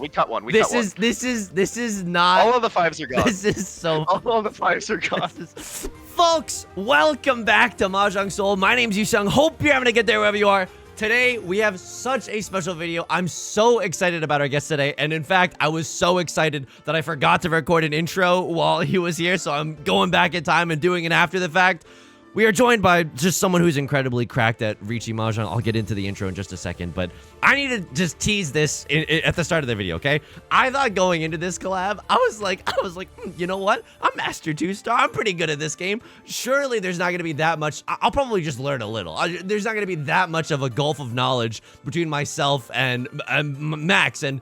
We cut one. This is not. All of the 5s are gone. This is so. All of the 5s are gone. Folks, welcome back to Mahjong Soul. My name's Yusong. Hope you're having a good day wherever you are. Today, we have such a special video. I'm so excited about our guest today. And in fact, I was so excited that I forgot to record an intro while he was here. So I'm going back in time and doing it after the fact. We are joined by just someone who's incredibly cracked at Riichi Mahjong. I'll get into the intro in just a second, but I need to just tease this at the start of the video, okay? I thought going into this collab, I was like, you know what? I'm Master 2-Star. I'm pretty good at this game. Surely there's not going to be that much. I'll probably just learn a little. There's not going to be that much of a gulf of knowledge between myself and Max. And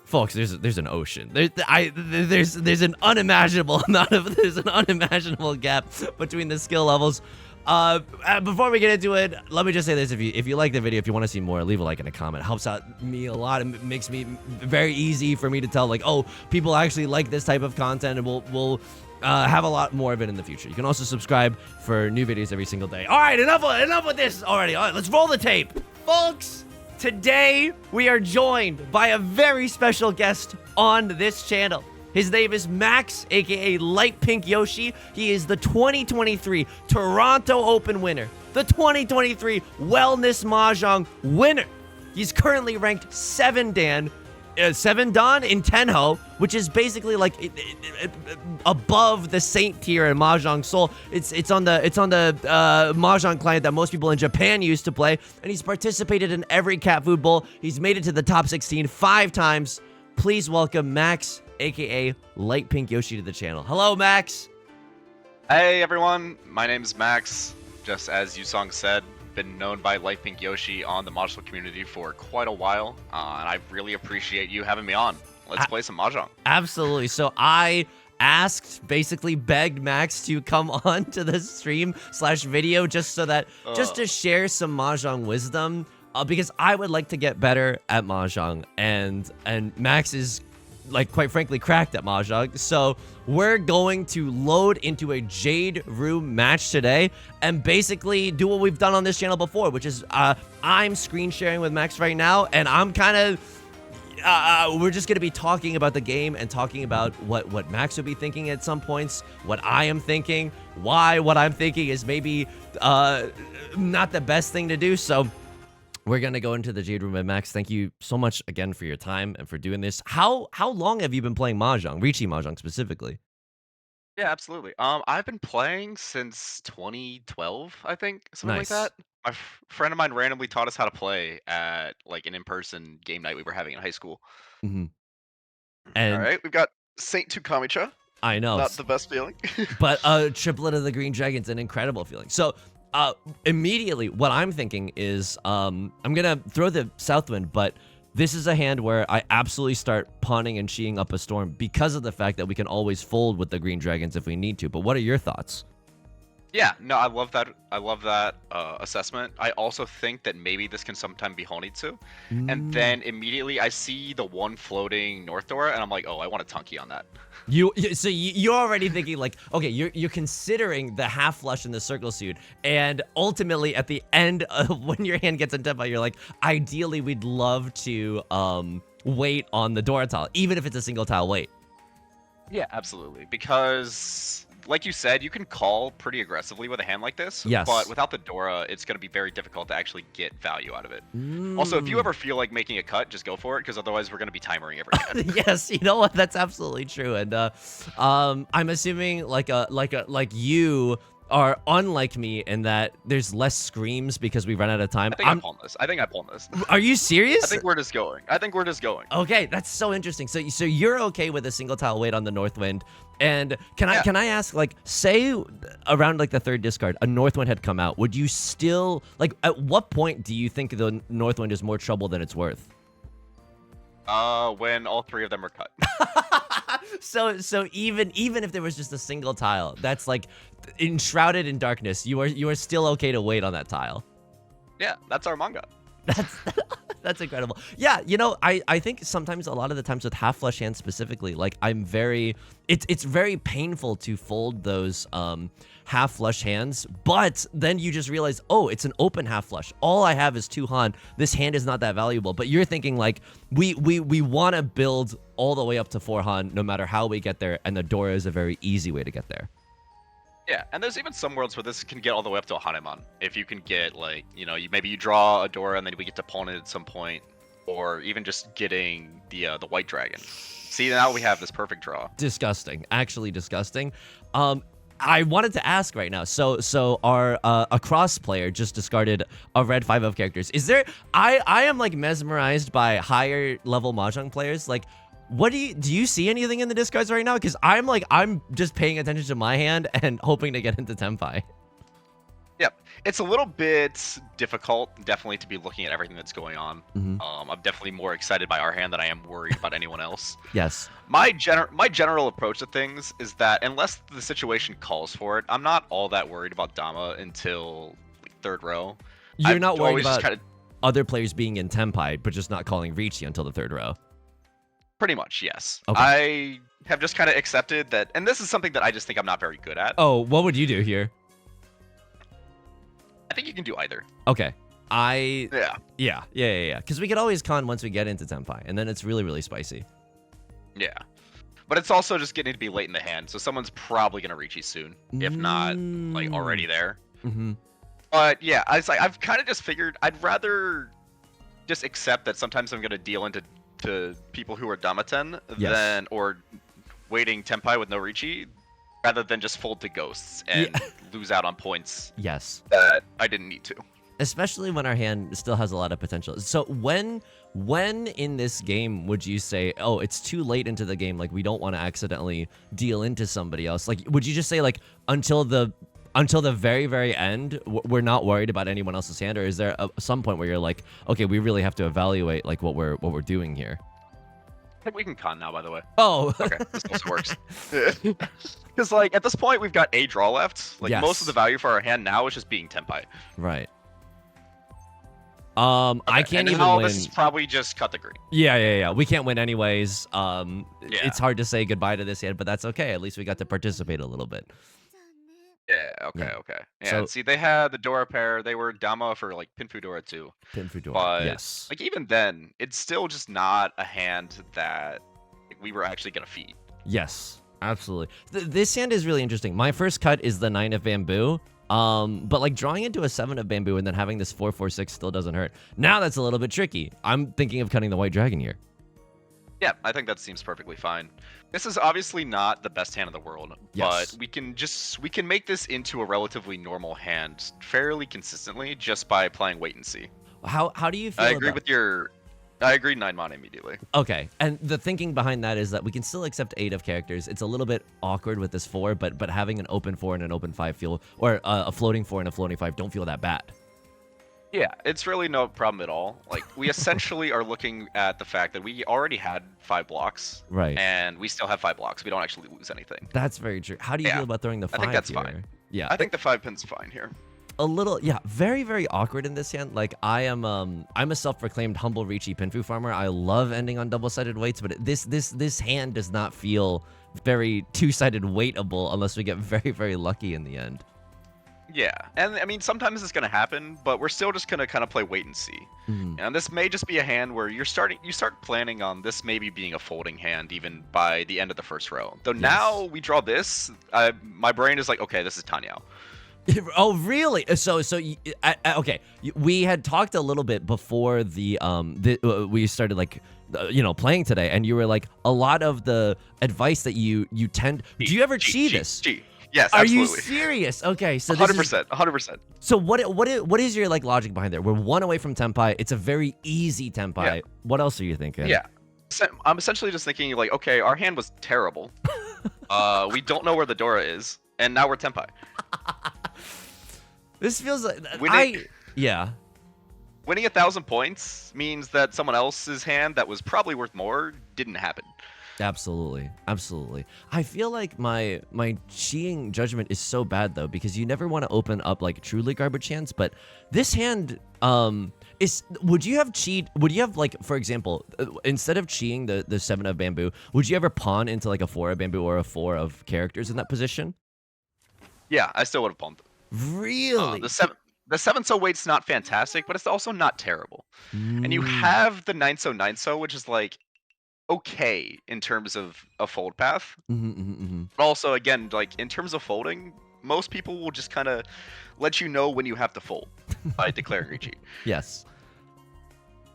folks, there's an ocean. There's an unimaginable unimaginable gap between the skill levels. Before we get into it, let me just say this: if you like the video, if you want to see more, leave a like and a comment. It helps out me a lot. It makes me very easy for me to tell, like, oh, people actually like this type of content, and we'll have a lot more of it in the future. You can also subscribe for new videos every single day. All right, enough with this already. All right, let's roll the tape, folks. Today, we are joined by a very special guest on this channel. His name is Max, aka LightPinkYoshi. He is the 2023 Toronto Open winner, the 2023 Wellness Mahjong winner. He's currently ranked 7 Dan in Tenhou, which is basically like above the Saint tier in Mahjong Soul. It's on the Mahjong client that most people in Japan used to play, and he's participated in every cat food bowl. He's made it to the top 16 5 times. Please welcome Max, aka LightPinkYoshi, to the channel. Hello, Max. Hey everyone, my name's Max. Just as Yusong said, been known by LightPinkYoshi on the Mahjong community for quite a while, and I really appreciate you having me on. Let's play some Mahjong. Absolutely. So I basically begged Max to come on to the stream/video just so that, just to share some Mahjong wisdom, because I would like to get better at Mahjong, and Max is, like, quite frankly, cracked at Mahjong. So we're going to load into a Jade Room match today and basically do what we've done on this channel before, which is I'm screen sharing with Max right now, and I'm kind of we're just going to be talking about the game and talking about what Max would be thinking at some points, what I am thinking, why what I'm thinking is maybe not the best thing to do. So we're going to go into the Jade Room. And Max, thank you so much again for your time and for doing this. How long have you been playing Mahjong, Riichi Mahjong specifically? Yeah, absolutely. I've been playing since 2012, I think, something like that. My friend of mine randomly taught us how to play at like an in-person game night we were having in high school. And all right, we've got Saint Tukamicha. I know. Not the best feeling. But a triplet of the Green Dragon's an incredible feeling. So immediately, what I'm thinking is I'm going to throw the Southwind, but this is a hand where I absolutely start pawning and cheeing up a storm because of the fact that we can always fold with the Green Dragons if we need to. But what are your thoughts? Yeah, no, I love that. I love that assessment. I also think that maybe this can sometime be Honitsu. And then immediately I see the one floating North Dora, and I'm like, oh, I want a Tunky on that. So you're already thinking, like, okay, you're considering the half flush in the circle suit, and ultimately at the end of when your hand gets identified, you're like, ideally we'd love to wait on the Dora tile, even if it's a single tile wait. Yeah, absolutely, because like you said, you can call pretty aggressively with a hand like this. Yes. But without the Dora, it's going to be very difficult to actually get value out of it. Also, if you ever feel like making a cut, just go for it, because otherwise we're going to be timering every hand. Yes, you know what? That's absolutely true. And I'm assuming like you are unlike me in that there's less screams because we run out of time. I think I pawned this. Are you serious? I think we're just going. Okay, that's so interesting. So you're okay with a single tile wait on the Northwind. And can I ask, like, say around like the 3rd discard, a Northwind had come out, would you still, like, at what point do you think the Northwind is more trouble than it's worth? When all 3 of them are cut. So even if there was just a single tile that's like enshrouded in darkness, you are still okay to wait on that tile. Yeah, that's our manga. That's incredible. Yeah, you know, I think sometimes a lot of the times with half flush hands specifically, like it's very painful to fold those half flush hands, but then you just realize, oh, it's an open half flush. All I have is 2 Han. This hand is not that valuable. But you're thinking like we want to build all the way up to 4 Han no matter how we get there, and the Dora is a very easy way to get there. Yeah, and there's even some worlds where this can get all the way up to a Hanemon. If you can get, like, you know, maybe you draw a Dora and then we get to pawn it at some point, or even just getting the white dragon. See, now we have this perfect draw. Disgusting, actually disgusting. I wanted to ask right now. So our a cross player just discarded a red 5 of characters. Is there? I am like mesmerized by higher level Mahjong players. Like, what do you see anything in the discards right now? Because I'm just paying attention to my hand and hoping to get into Tenpai. Yep, it's a little bit difficult, definitely, to be looking at everything that's going on. I'm definitely more excited by our hand than I am worried about anyone else. Yes. My general approach to things is that unless the situation calls for it, I'm not all that worried about Dama until like, 3rd row. You're not worried about other players being in Tenpai, but just not calling Riichi until the 3rd row. Pretty much, yes. Okay. I have just kind of accepted that, and this is something that I just think I'm not very good at. Oh, what would you do here? I think you can do either. Okay. Yeah. Because we could always con once we get into Tenpai, and then it's really, really spicy. Yeah. But it's also just getting to be late in the hand, so someone's probably going to reach you soon, if not, like, already there. But, yeah, I've kind of just figured I'd rather just accept that sometimes I'm going to deal into people who are Damaten than, or waiting Tenpai with no Riichi, rather than just fold to ghosts and lose out on points that I didn't need to. Especially when our hand still has a lot of potential. So when in this game would you say, oh, it's too late into the game, like we don't want to accidentally deal into somebody else? Like, would you just say like until the very, very end, we're not worried about anyone else's hand? Or is there some point where you're like, okay, we really have to evaluate like what we're doing here? I think we can con now, by the way. Oh. Okay, this also works. Because, like, at this point, we've got a draw left. Like, most of the value for our hand now is just being Tenpai. Right. Okay. I can't even win. This is probably just cut the green. Yeah. We can't win anyways. It's hard to say goodbye to this hand, but that's okay. At least we got to participate a little bit. Yeah, okay. Yeah, so, see, they had the Dora pair. They were Dama for, like, Pinfu Dora, too. Pinfu Dora, but, yes. like, even then, it's still just not a hand that like, we were actually going to feed. Yes, absolutely. This hand is really interesting. My first cut is the 9 of bamboo. But, like, drawing into a 7 of bamboo and then having this 4/4/6 still doesn't hurt. Now that's a little bit tricky. I'm thinking of cutting the white dragon here. Yeah, I think that seems perfectly fine. This is obviously not the best hand in the world, but we can make this into a relatively normal hand fairly consistently just by playing wait and see. How do you feel? I agree 9 mana immediately. Okay, and the thinking behind that is that we can still accept 8 of characters. It's a little bit awkward with this 4, but having an open 4 and an open 5 feel, or a floating 4 and a floating 5 don't feel that bad. Yeah, it's really no problem at all. Like, we essentially are looking at the fact that we already had 5 blocks. Right. And we still have 5 blocks. We don't actually lose anything. That's very true. How do you feel about throwing the 5 I think that's here? fine. Yeah. I think the 5 pin's fine here. A little, very, very awkward in this hand. Like, I'm a self-proclaimed humble Riichi Pinfu farmer. I love ending on double-sided weights, but this hand does not feel very two-sided weightable unless we get very, very lucky in the end. Yeah, and I mean, sometimes it's going to happen, but we're still just going to kind of play wait and see. And this may just be a hand where you start planning on this maybe being a folding hand even by the end of the first row. Though now we draw this, my brain is like, okay, this is Tanyao. Oh, really? So okay. We had talked a little bit before we started like, playing today, and you were like, a lot of the advice that you tend. Do you ever see this? Yes, Are absolutely. you serious? Okay, so 100%. So what is your like logic behind there? We're 1 away from Tenpai. It's a very easy Tenpai. Yeah. What else are you thinking? Yeah, I'm essentially just thinking like, okay, our hand was terrible. We don't know where the Dora is, and now we're Tenpai. This feels like Winning 1,000 points means that someone else's hand that was probably worth more didn't happen. Absolutely. I feel like my Chiing judgment is so bad though, because you never want to open up like truly garbage hands, but this hand, Would you have like, for example, instead of cheating the 7 of bamboo, would you ever pawn into like a 4 of bamboo or a 4 of characters in that position? Yeah, I still would have pawned. Really? The 7 so weight's not fantastic, but it's also not terrible. And you have the 9 so, which is like okay in terms of a fold path. But also, again, like in terms of folding, most people will just kind of let you know when you have to fold by declaring Riichi. Yes.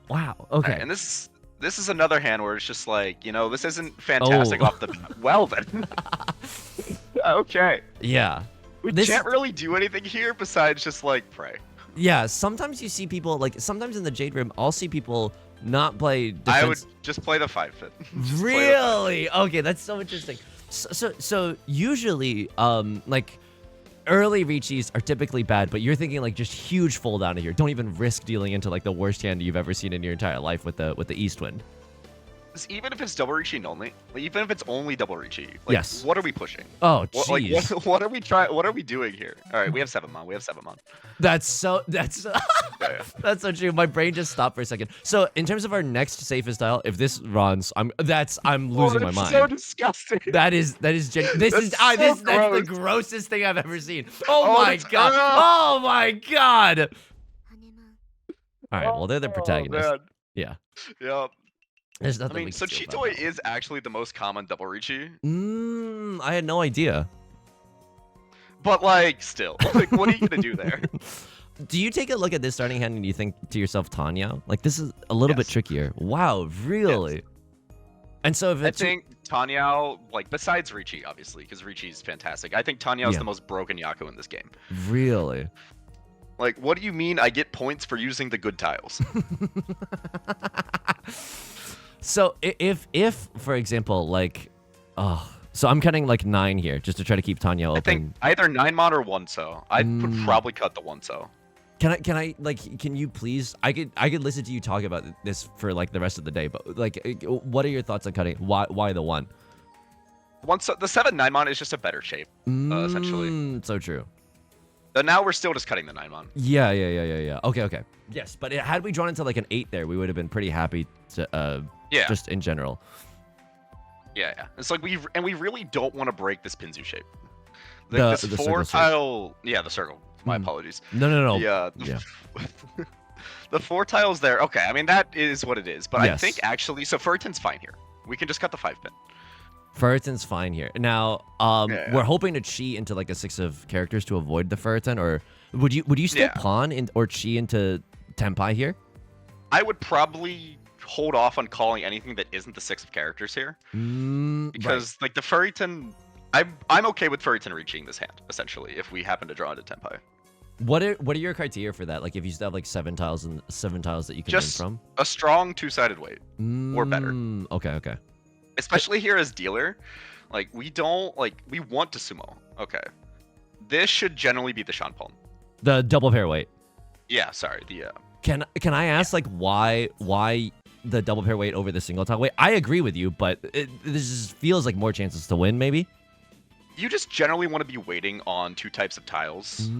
Wow. Okay. Right, and this is another hand where it's just like, you know, this isn't fantastic off the bat. Well then. Okay. Yeah. We can't really do anything here besides just like pray. Yeah, sometimes you see people, like, sometimes in the Jade Room, I'll see people not play defense. I would just play the 5 fit. Really? Okay, that's so interesting. So usually, like, early Riichis are typically bad, but you're thinking, like, just huge fold out of here. Don't even risk dealing into, like, the worst hand you've ever seen in your entire life with the East Wind. Even if it's double Riichi only, like, even if it's only double Riichi, like, yes. What are we pushing? Oh, jeez. Like, what are we trying? What are we doing here? All right, we have 7 mon. That's so true. My brain just stopped for a second. So in terms of our next safest tile, if this runs, I'm losing my mind. So disgusting. That's the grossest thing I've ever seen. Oh my god. Oh my god. All right, well, they're the protagonists. Man. Yeah. Yep. There's nothing I mean, so Chitoi is actually the most common double Riichi. I had no idea. But like, still, like, what are you gonna do there? Do you take a look at this starting hand and you think to yourself, Tanyao? Like, this is a little bit trickier. Wow, really? Yes. And so if it's... I think Tanyao, like, besides Riichi, obviously, because Riichi is fantastic, I think Tanyao is the most broken Yaku in this game. Really? Like, what do you mean I get points for using the good tiles? So if for example, like, so I'm cutting like 9 here just to try to keep Tanyao open. I think either 9 mon or 1 so. I would probably cut the 1 so. Can you please? I could listen to you talk about this for like the rest of the day, but like, what are your thoughts on cutting? Why the 1? So the 7/9 mon is just a better shape, essentially. So true. But now we're still just cutting the 9 mon. Yeah. Okay. Yes, but had we drawn into like an 8 there, we would have been pretty happy to just in general. Yeah. It's like we really don't want to break this Pinzu shape. Like this 4 tile. Yeah, the circle. My apologies. No. Yeah. The 4 tiles there. Okay, I mean that is what it is. But I think actually, so Furitan's fine here. We can just cut the 5 pin. Furitan's fine here. Now, we're hoping to chi into like a 6 of characters to avoid the Furitan, or would you still pawn or chi into Tenpai here? I would probably hold off on calling anything that isn't the 6 of characters here, because like the Furitan, I'm okay with Furitan reaching this hand essentially if we happen to draw into Tenpai. What are your criteria for that? Like if you still have like 7 tiles that you can win from? A strong 2-sided weight or better. Okay. Especially here as dealer, like we want to sumo. Okay, this should generally be the Shanpon. The double pair weight. Yeah, sorry. Can I ask like why the double pair weight over the single tile weight? I agree with you, but this just feels like more chances to win, maybe. You just generally want to be waiting on 2 types of tiles.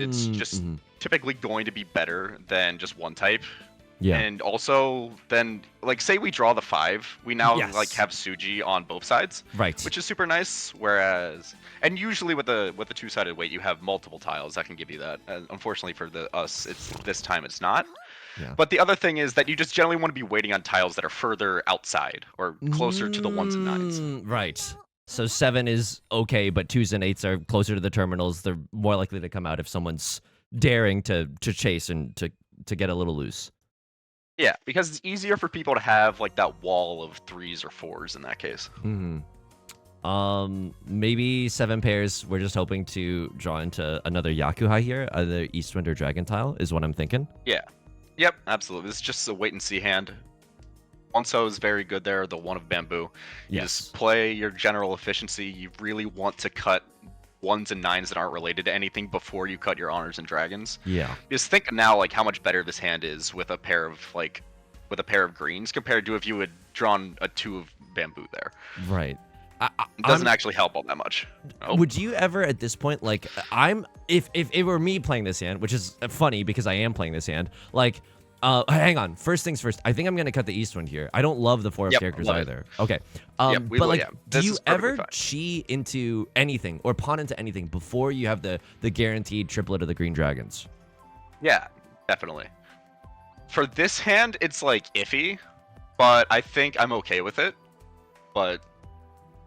It's just typically going to be better than just 1 type. Yeah. And also, then, like, say we draw the 5, we now like have Suji on both sides, right? Which is super nice. Whereas, and usually with the 2-sided weight, you have multiple tiles that can give you that. Unfortunately for us, this time it's not. Yeah. But the other thing is that you just generally want to be waiting on tiles that are further outside or closer to the 1s and 9s. Right. So 7 is okay, but 2s and 8s are closer to the terminals. They're more likely to come out if someone's daring to chase and to get a little loose. Yeah, because it's easier for people to have like that wall of 3s or 4s in that case. Maybe 7 pairs. We're just hoping to draw into another Yakuhai here, either Eastwind or Dragon Tile is what I'm thinking. Yeah. Yep, absolutely. This is just a wait and see hand. 1 so is very good there, the 1 of bamboo. You just play your general efficiency. You really want to cut 1s and 9s that aren't related to anything before you cut your honors and dragons. Yeah. Just think now like how much better this hand is with a pair of greens compared to if you had drawn a 2 of bamboo there. Right. It doesn't actually help all that much. Would you ever at this point, like, if it were me playing this hand, which is funny because I am playing this hand, like, Hang on. First things first. I think I'm gonna cut the east one here. I don't love the 4 of characters either. Okay. But like, do you ever chi into anything or pawn into anything before you have the guaranteed triplet of the green dragons? Yeah, definitely. For this hand, it's like iffy, but I think I'm okay with it. But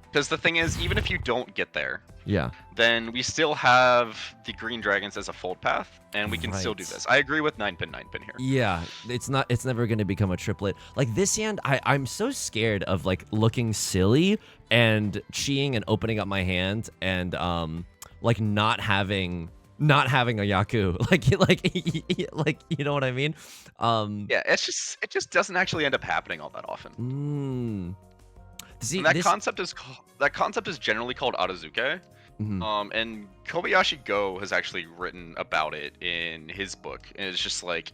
because the thing is, even if you don't get there, yeah, then we still have the green dragons as a fold path, and we can still do this. I agree with 9-pin here. Yeah, it's never going to become a triplet. Like this hand, I'm so scared of like looking silly and chiing and opening up my hand and like not having a Yaku. like you know what I mean? Yeah, it just doesn't actually end up happening all that often. See, and that concept is generally called Arazuke. And Kobayashi Go has actually written about it in his book, and it's just like,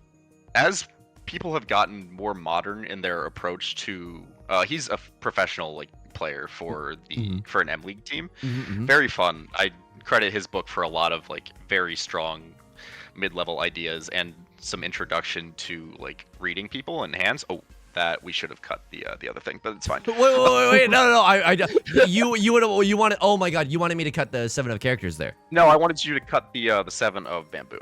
as people have gotten more modern in their approach to, he's a professional like player for an M League team, very fun. I credit his book for a lot of like very strong mid-level ideas and some introduction to like reading people and hands. Oh, that we should have cut the other thing, but it's fine. Wait, no. You wanted. Oh my god, you wanted me to cut the 7 of characters there. No, I wanted you to cut the 7 of bamboo.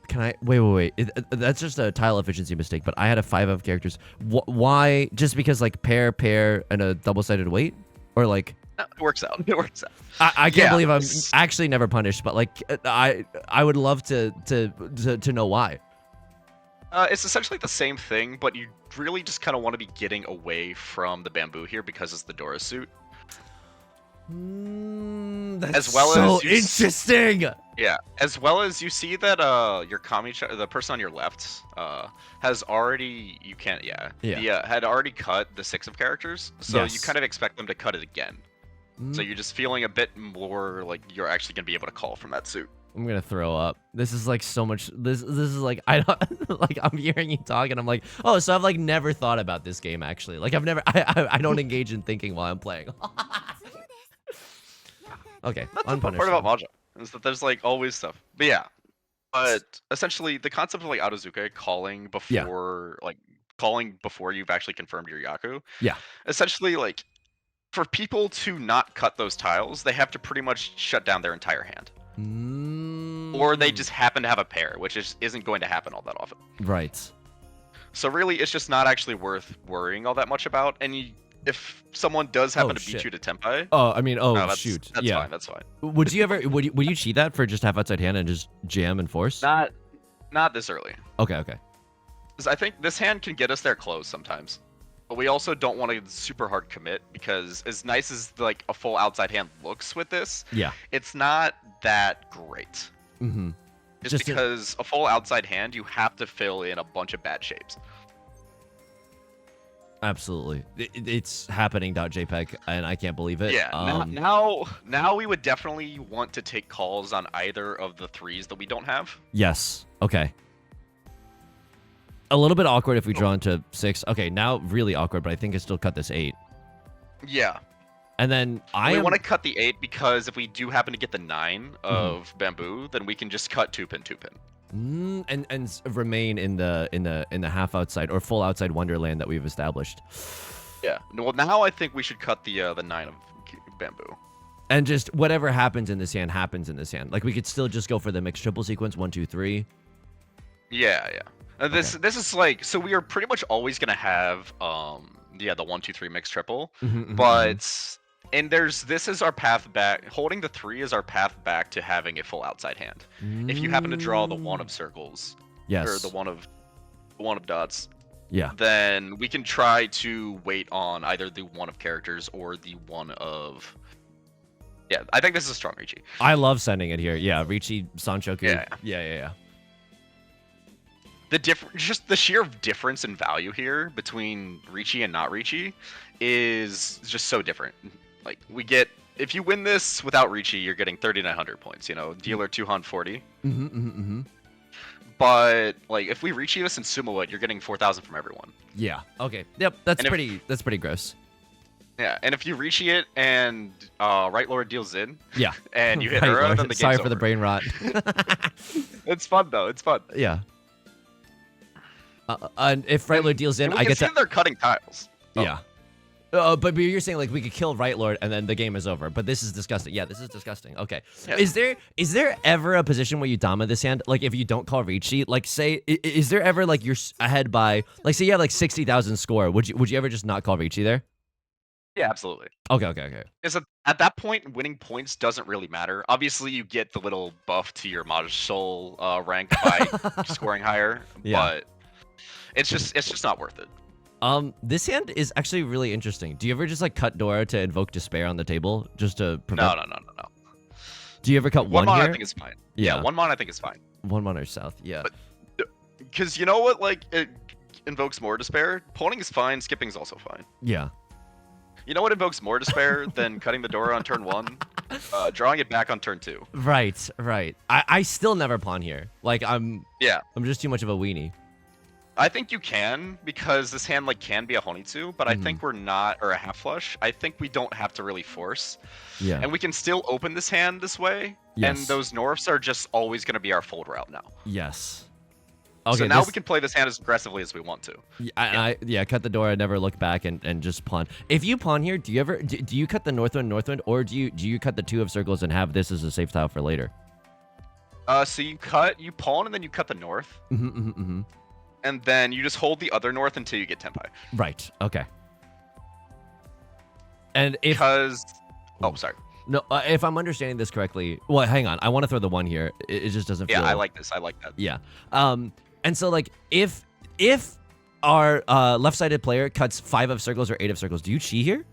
Can I wait? That's just a tile efficiency mistake. But I had a 5 of characters. Why? Just because like pair and a double-sided weight, or like? No, it works out. It works out. I can't believe I'm actually never punished. But like, I would love to know why. It's essentially the same thing, but you really just kind of want to be getting away from the bamboo here because it's the Dora suit. That's so interesting. Yeah, as well as you see that your the person on your left has already had already cut the 6 of characters, so you kind of expect them to cut it again. So you're just feeling a bit more like you're actually gonna be able to call from that suit. I'm gonna throw up. This is like so much. This is like, I don't like. I'm hearing you talk and I'm like, oh, so I've like never thought about this game actually. Like I've never. I don't engage in thinking while I'm playing. Okay, that's the part about Mahjong is that there's like always stuff. But yeah, but essentially the concept of like Arazuke calling before you've actually confirmed your Yaku. Yeah. Essentially, like for people to not cut those tiles, they have to pretty much shut down their entire hand. Or they just happen to have a pair, which isn't going to happen all that often. Right. So really, it's just not actually worth worrying all that much about. And if someone does happen to beat you to Tempai... Oh, I mean, shoot. That's fine, that's fine. Would you ever... Would you cheat that for just half outside hand and just jam and force? Not this early. Okay. Because I think this hand can get us there close sometimes. But we also don't want to super hard commit, because as nice as like a full outside hand looks with this, it's not that great. Just because a full outside hand, you have to fill in a bunch of bad shapes. Absolutely. It's happening.jpg, and I can't believe it. Yeah, now we would definitely want to take calls on either of the 3s that we don't have. Yes. Okay. A little bit awkward if we draw into 6. Okay, now really awkward, but I think I still cut this 8. Yeah. And then we want to cut the 8 because if we do happen to get the 9 of bamboo, then we can just cut 2-pin. And remain in the half outside or full outside wonderland that we've established. Yeah. Well, now I think we should cut the 9 of bamboo. And just whatever happens in this hand happens in this hand. Like we could still just go for the mixed triple sequence 1, 2, 3. Yeah. This is like, so we are pretty much always gonna have the 1, 2, 3 mixed triple, but and this is our path back. Holding the 3 is our path back to having a full outside hand. If you happen to draw the 1 of circles, or the 1 of dots, then we can try to wait on either the 1 of characters or the 1 of. Yeah, I think this is a strong Riichi. I love sending it here. Yeah, Riichi Sanchoku. Yeah. Just the sheer difference in value here between Riichi and not Riichi is just so different. Like if you win this without Riichi, you're getting 3,900 points. You know, dealer 240. But like if we Riichi this in Sumo it, you're getting 4,000 from everyone. Yeah. Okay. Yep. That's pretty gross. Yeah, and if you Riichi it and Right Lord deals in, Yeah. and you hit Right, Ura, Lord. then the game's Sorry for over. the brain rot. It's fun though. It's fun. Yeah. And if Right Lord deals in, and we I can get see to. they're cutting tiles. Oh. Yeah. But you're saying like we could kill Right Lord and then the game is over. But this is disgusting. Yeah, this is disgusting. Okay. Yeah. Is there ever a position where you Dama this hand? Like if you don't call Riichi, like say, is there ever like you're ahead by like say you have like 60,000 score? Would you ever just not call Riichi there? Yeah, absolutely. Okay. Because at that point, winning points doesn't really matter. Obviously, you get the little buff to your Mahjong Soul rank by scoring higher, Yeah. but it's just not worth it. This hand is actually really interesting. Do you ever just like cut Dora to invoke despair on the table just to prevent? No. Do you ever cut one mana here? I think is fine. Yeah. Yeah, one mana I think is fine. One mana south. Yeah. Because you know what, like it invokes more despair. Pawning is fine. Skipping is also fine. Yeah. You know what invokes more despair than cutting the Dora on turn 1? Drawing it back on turn 2. Right. I still never pawn here. Like I'm just too much of a weenie. I think you can, because this hand like can be a Honitsu, but I think we're not, or a half flush. I think we don't have to really force. Yeah. And we can still open this hand this way, Yes. and those Norths are just always going to be our fold route now. Yes. Okay. So now we can play this hand as aggressively as we want to. I cut the Dora, never look back, and just pawn. If you pawn here, do you ever do you cut the northwind, or do you cut the 2 of circles and have this as a safe tile for later? So you pawn, and then you cut the North. And then you just hold the other North until you get Tenpai. Right. Okay. And if sorry. No, if I'm understanding this correctly, well, hang on. I want to throw the 1 here. It just doesn't feel. Yeah, I like this. I like that. Yeah. And so like if our left-sided player cuts 5 of circles or 8 of circles, do you chi here?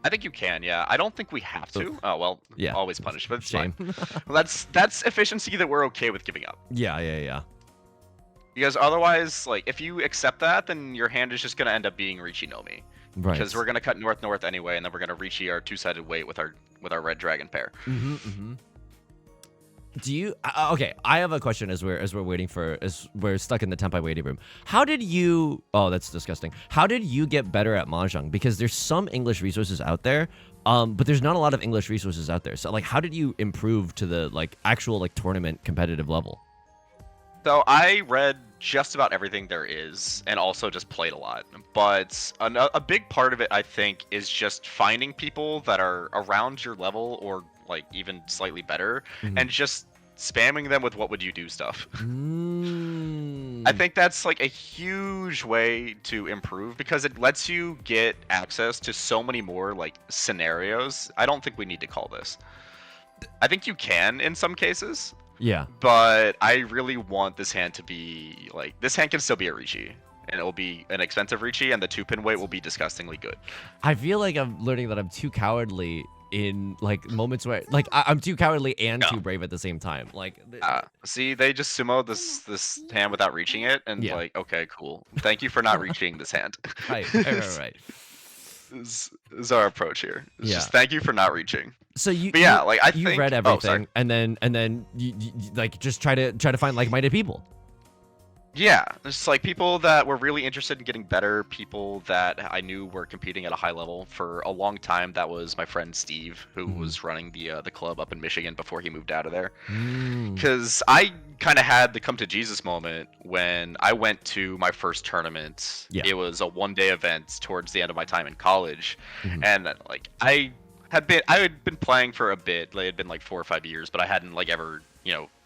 I think you can, yeah. I don't think we have to. Oh well, yeah. Always punish, but it's Shame. fine. Well, that's efficiency that we're okay with giving up. Yeah. Because otherwise, like, if you accept that, then your hand is just gonna end up being Riichi Nomi. Right. Because we're gonna cut north anyway, and then we're gonna Riichi our 2-sided weight with our red dragon pair. Do you? Okay, I have a question as we're waiting for as we're stuck in the Tenpai waiting room. How did you? Oh, that's disgusting. How did you get better at Mahjong? Because there's some English resources out there, but there's not a lot of English resources out there. So like, how did you improve to the like actual like tournament competitive level? So I read just about everything there is, and also just played a lot. But a big part of it, I think, is just finding people that are around your level or like even slightly better, and just spamming them with what would you do stuff. I think that's like a huge way to improve, because it lets you get access to so many more like scenarios. I don't think we need to call this. I think you can in some cases. Yeah. But I really want this hand to be like, this hand can still be a Riichi, and it will be an expensive Riichi, and the 2-pin weight will be disgustingly good. I feel like I'm learning that I'm too cowardly in like moments where like I'm too cowardly and too brave at the same time. Like see, they just sumo this hand without reaching it, and like, okay, cool. Thank you for not reaching this hand. Right. This is our approach here. It's just thank you for not reaching. So you think, read everything, and then you like just try to find like-minded people. Yeah, it's like people that were really interested in getting better, people that I knew were competing at a high level for a long time. That was my friend Steve, who was running the club up in Michigan before he moved out of there. Because I kind of had the come to Jesus moment when I went to my first tournament. It was a one-day event towards the end of my time in college, and like I had been playing for a bit. It had been like 4 or 5 years, but I hadn't like ever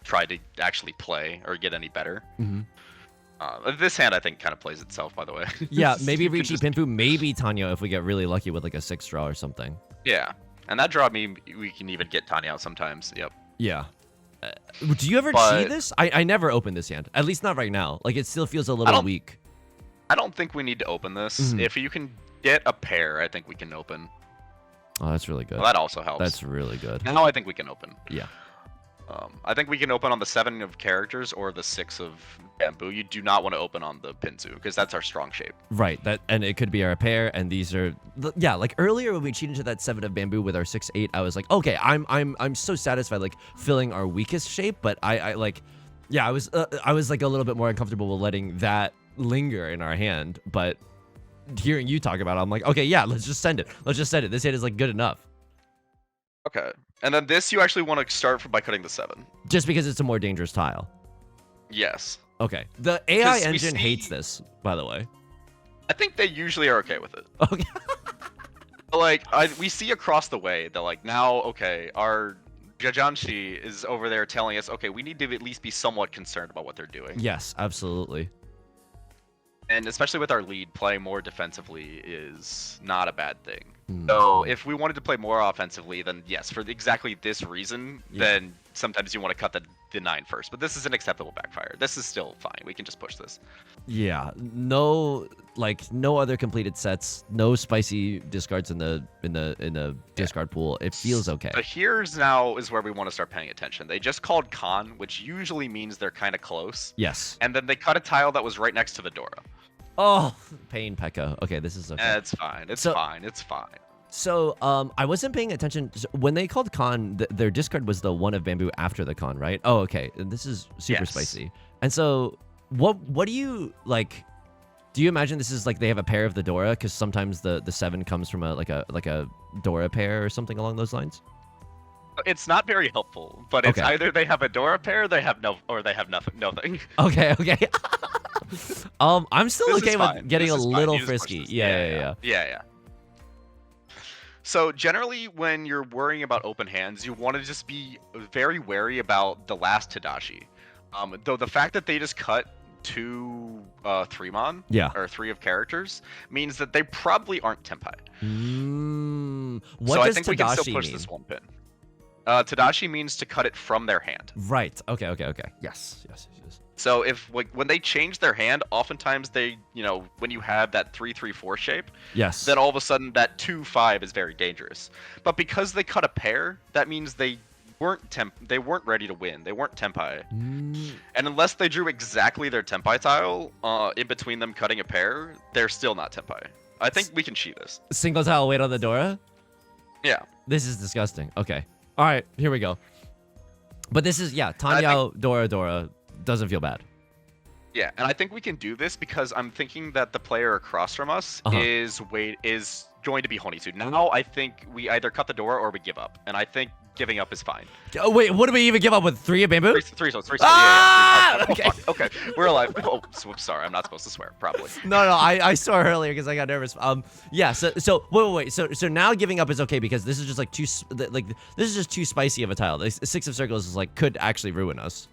tried to actually play or get any better. This hand, I think, kind of plays itself, by the way. Yeah, maybe Riichi Pinfu, maybe Tanyao if we get really lucky with like a 6 draw or something. Yeah, and that draw we can even get Tanyao sometimes. Yep. Yeah. Do you ever chi this? I never open this hand. At least not right now. Like, it still feels a little weak. I don't think we need to open this. If you can get a pair, I think we can open. Oh, that's really good. Well, that also helps. That's really good. Now I think we can open. Yeah. I think we can open on the 7 of characters or the 6 of bamboo. You do not want to open on the Pinzu, because that's our strong shape. Right. And it could be our pair, and these are like earlier when we cheated into that 7 of bamboo with our 6/8, I was like, okay, I'm so satisfied like filling our weakest shape, but I was like a little bit more uncomfortable with letting that linger in our hand, but hearing you talk about it, I'm like, okay, yeah, let's just send it. Let's just send it. This hit is like good enough. Okay. And then this you actually want to start by cutting the 7. Just because it's a more dangerous tile. Yes. Okay. The AI 'Cause we engine see- hates this, by the way. I think they usually are okay with it. Okay. Like, we see across the way that, like, now, okay, our Jajanshi is over there telling us, okay, we need to at least be somewhat concerned about what they're doing. Yes, absolutely. And especially with our lead, playing more defensively is not a bad thing. Mm. So if we wanted to play more offensively, then yes, for exactly this reason, then sometimes you want to cut the 9 first. But this is an acceptable backfire. This is still fine. We can just push this. Yeah, no other completed sets, no spicy discards in the discard pool. It feels okay. But here's now is where we want to start paying attention. They just called Khan, which usually means they're kind of close. Yes. And then they cut a tile that was right next to the Dora. Oh, pain, Pekka. Okay, this is okay. It's fine. It's So- fine. It's fine. So, I wasn't paying attention when they called Khan. Their discard was the one of bamboo after the Khan, right? Oh, okay. And this is super Yes. spicy. And so, what do you like? Do you imagine this is like they have a pair of the Dora? Because sometimes the 7 comes from a Dora pair or something along those lines. It's not very helpful, but it's Okay. either they have a Dora pair, or they have nothing. Okay, okay. I'm still This is okay fine. with getting This a is fine. little You just push frisky. this. Yeah. So generally, when you're worrying about open hands, you want to just be very wary about the last Tadashi. Though the fact that they just cut 2 3-mon, Yeah. or 3 of characters, means that they probably aren't Tenpai. What So I does think we can still Tadashi push mean? this 1 pin. Tadashi means to cut it from their hand. Right. Okay. Yes. So if when they change their hand, oftentimes they, when you have that 3-3-4 shape, Yes. then all of a sudden that 2-5 is very dangerous. But because they cut a pair, that means they weren't ready to win. They weren't Tenpai. And unless they drew exactly their Tenpai tile, in between them cutting a pair, they're still not Tenpai. I think we can cheat this. Single tile wait on the Dora? Yeah. This is disgusting. Okay. All right, here we go. But this is, Tanyao, Dora, doesn't feel bad. Yeah, and I think we can do this because I'm thinking that the player across from us is going to be Honitsu. Now I think we either cut the door or we give up, and I think giving up is fine. Oh, wait, what do we even give up with 3 of bamboo? Three souls. Ah! Yeah. Okay. Okay, we're alive. Oh, whoops, sorry, I'm not supposed to swear. Probably. No, I saw earlier because I got nervous. Yeah. So wait. So now giving up is okay because this is just like this is just too spicy of a tile. The 6 of circles is like could actually ruin us.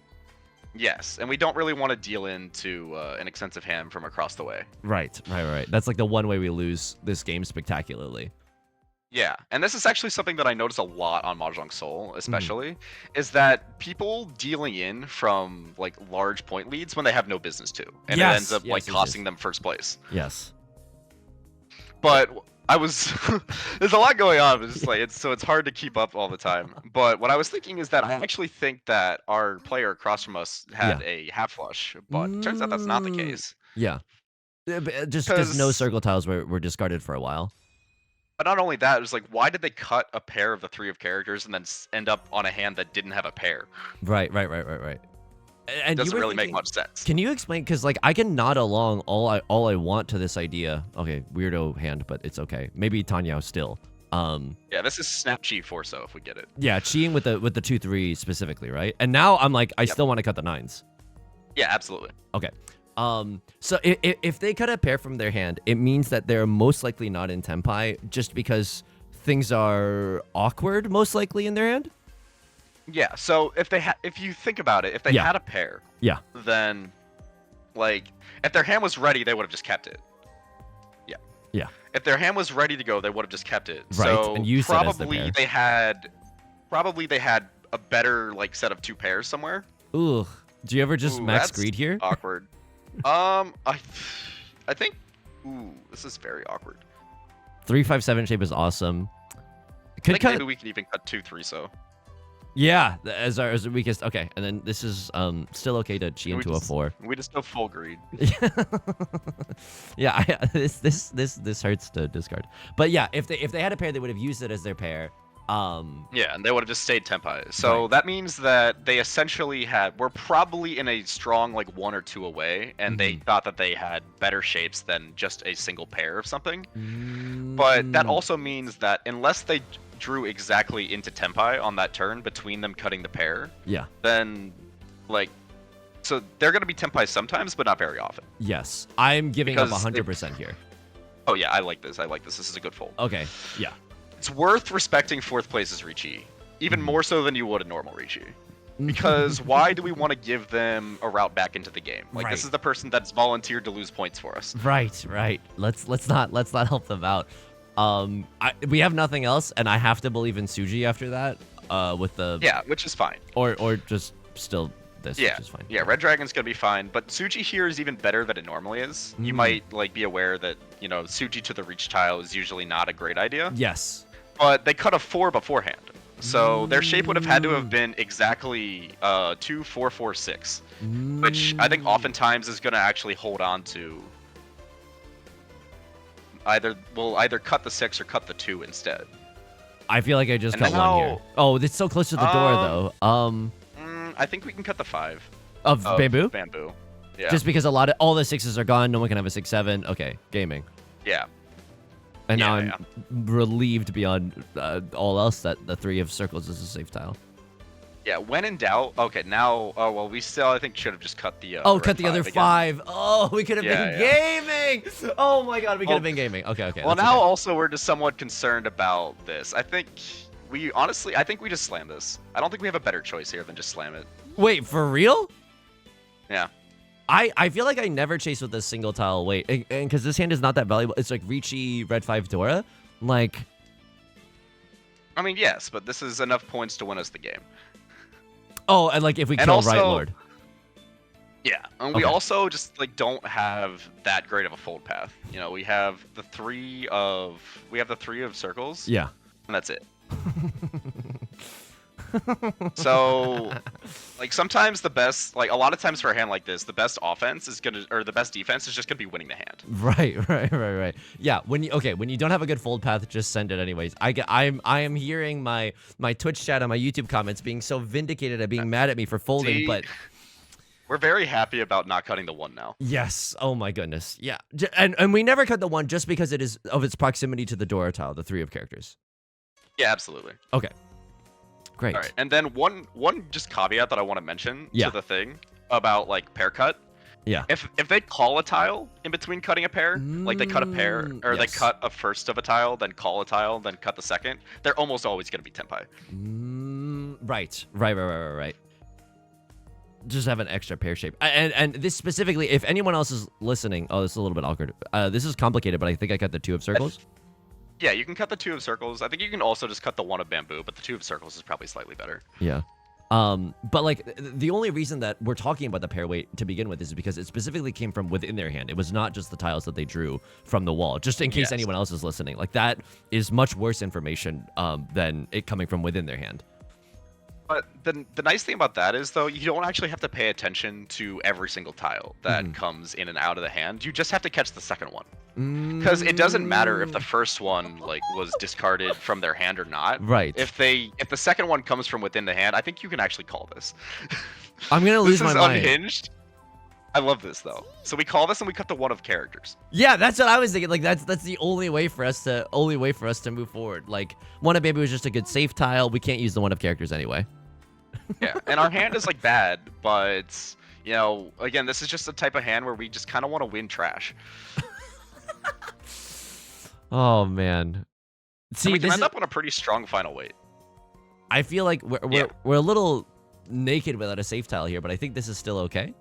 Yes, and we don't really want to deal into an extensive hand from across the way. Right. That's like the one way we lose this game spectacularly. Yeah, and this is actually something that I notice a lot on Mahjong Soul, especially, is that people dealing in from like large point leads when they have no business to, and it ends up costing them first place. Yes. But there's a lot going on. It's just like it's hard to keep up all the time. But what I was thinking is that I actually think that our player across from us had a half flush, but it turns out that's not the case. Yeah. Just because no circle tiles were discarded for a while. But not only that, it was like, why did they cut a pair of the 3 of characters and then end up on a hand that didn't have a pair? Right. And It doesn't really make much sense. Can you explain? Because like I can nod along all I want to this idea. Okay, weirdo hand, but it's okay. Maybe Tanyao still. Yeah, this is snap chi Forso if we get it. Yeah, cheating with the 2-3 specifically, right? And now I'm like, I still want to cut the 9s. Yeah, absolutely. Okay. So if they cut a pair from their hand, it means that they're most likely not in Tenpai just because things are awkward, most likely in their hand. Yeah. So if you think about it, if they had a pair, then like if their hand was ready, they would have just kept it. Yeah. If their hand was ready to go, they would have just kept it. Right. So and used probably it as the pair. they had a better like set of 2 pairs somewhere. Ooh. Do you ever just max greed here? Awkward. I think. Ooh, this is very awkward. 3-5-7 shape is awesome. Maybe we can even cut 2-3 so. Yeah, as our weakest. Okay, and then this is still okay to chi into a 4. We just go full greed. Yeah, this hurts to discard. But yeah, if they had a pair, they would have used it as their pair. Yeah, and they would have just stayed Tenpai. So Right. that means that they essentially were probably in a strong like 1 or 2 away, and they thought that they had better shapes than just a single pair of something. But that also means that unless they drew exactly into Tenpai on that turn between them cutting the pair, Yeah. then like, so they're gonna be Tenpai sometimes, but not very often. Yes. I'm giving up Because they- 100% here. Oh yeah, I like this. I like this. This is a good fold. Okay. Yeah. It's worth respecting 4th place's Riichi, even more so than you would a normal Riichi. Because why do we want to give them a route back into the game? Like Right. this is the person that's volunteered to lose points for us. Right. Let's not help them out. We have nothing else, and I have to believe in Suji after that. With the Yeah, which is fine. or just still this, Yeah, which is fine. yeah, Red Dragon's gonna be fine, but Suji here is even better than it normally is. You might like be aware that Suji to the reach tile is usually not a great idea, Yes. but they cut a 4 beforehand, so their shape would have had to have been exactly 2, 4, 4, 6, which I think oftentimes is gonna actually hold on to either cut the 6 or cut the 2 instead. I feel like I just And cut one here. Oh, it's so close to the door though. I think we can cut the 5 Of bamboo? Bamboo. Yeah. Just because all the 6s are gone, no one can have a 6/7. Okay, gaming. Yeah. And now Yeah, I'm relieved beyond all else that the 3 of circles is a safe tile. Yeah, when in doubt. Okay, now. Oh well, we still I think should have just cut the. Oh, red cut the other again. 5. Oh, we could have been Yeah, gaming. Oh my god, we could have been gaming. Okay. Well, that's now okay. also we're just somewhat concerned about this. I think I think we just slam this. I don't think we have a better choice here than just slam it. Wait, for real? Yeah. I feel like I never chase with a single tile weight, and because this hand is not that valuable. It's like Riichi Red 5 Dora, like. I mean, yes, but this is enough points to win us the game. Oh, and like if we And kill also- Right Lord. Yeah, and we Okay. also just like don't have that great of a fold path. We have the 3 of circles. Yeah. And that's it. So, like sometimes the best, like a lot of times for a hand like this, the best offense is the best defense is just gonna be winning the hand. Right. Yeah, when you don't have a good fold path, just send it anyways. I am hearing my Twitch chat and my YouTube comments being so vindicated at being mad at me for folding, See? but We're very happy about not cutting the 1 now. yes, oh my goodness, yeah, and we never cut the 1 just because it is of its proximity to the Dora tile, the 3 of characters. Yeah, absolutely. Okay, great. All right, and then one just caveat that I want to mention Yeah. to the thing about like pair cut. Yeah. If they call a tile in between cutting a pair, like they cut a pair, or they Yes. cut a first of a tile, then call a tile, then cut the second, they're almost always going to be Tenpai. Right. Just have an extra pair shape. And this specifically, if anyone else is listening, oh, this is a little bit awkward. This is complicated, but I think I cut the 2 of circles. Yeah, you can cut the 2 of circles. I think you can also just cut the 1 of bamboo, but the 2 of circles is probably slightly better. Yeah. But like the only reason that we're talking about the pair weight to begin with is because it specifically came from within their hand. It was not just the tiles that they drew from the wall. Just in case Yes. anyone else is listening, like that is much worse information than it coming from within their hand. But the nice thing about that is, though, you don't actually have to pay attention to every single tile that comes in and out of the hand. You just have to catch the second one. Because it doesn't matter if the first one like was discarded from their hand or not. Right. If the second one comes from within the hand, I think you can actually call this. I'm gonna lose This my is mind. unhinged. I love this though. So we call this and we cut the 1 of characters. Yeah, that's what I was thinking. Like that's the only way for us to move forward. Like 1 of maybe was just a good safe tile. We can't use the 1 of characters anyway. Yeah, and our hand is like bad, but again, this is just a type of hand where we just kind of want to win trash. Oh man. See, And we can this end is, up on a pretty strong final weight. I feel like we're a little naked without a safe tile here, but I think this is still okay.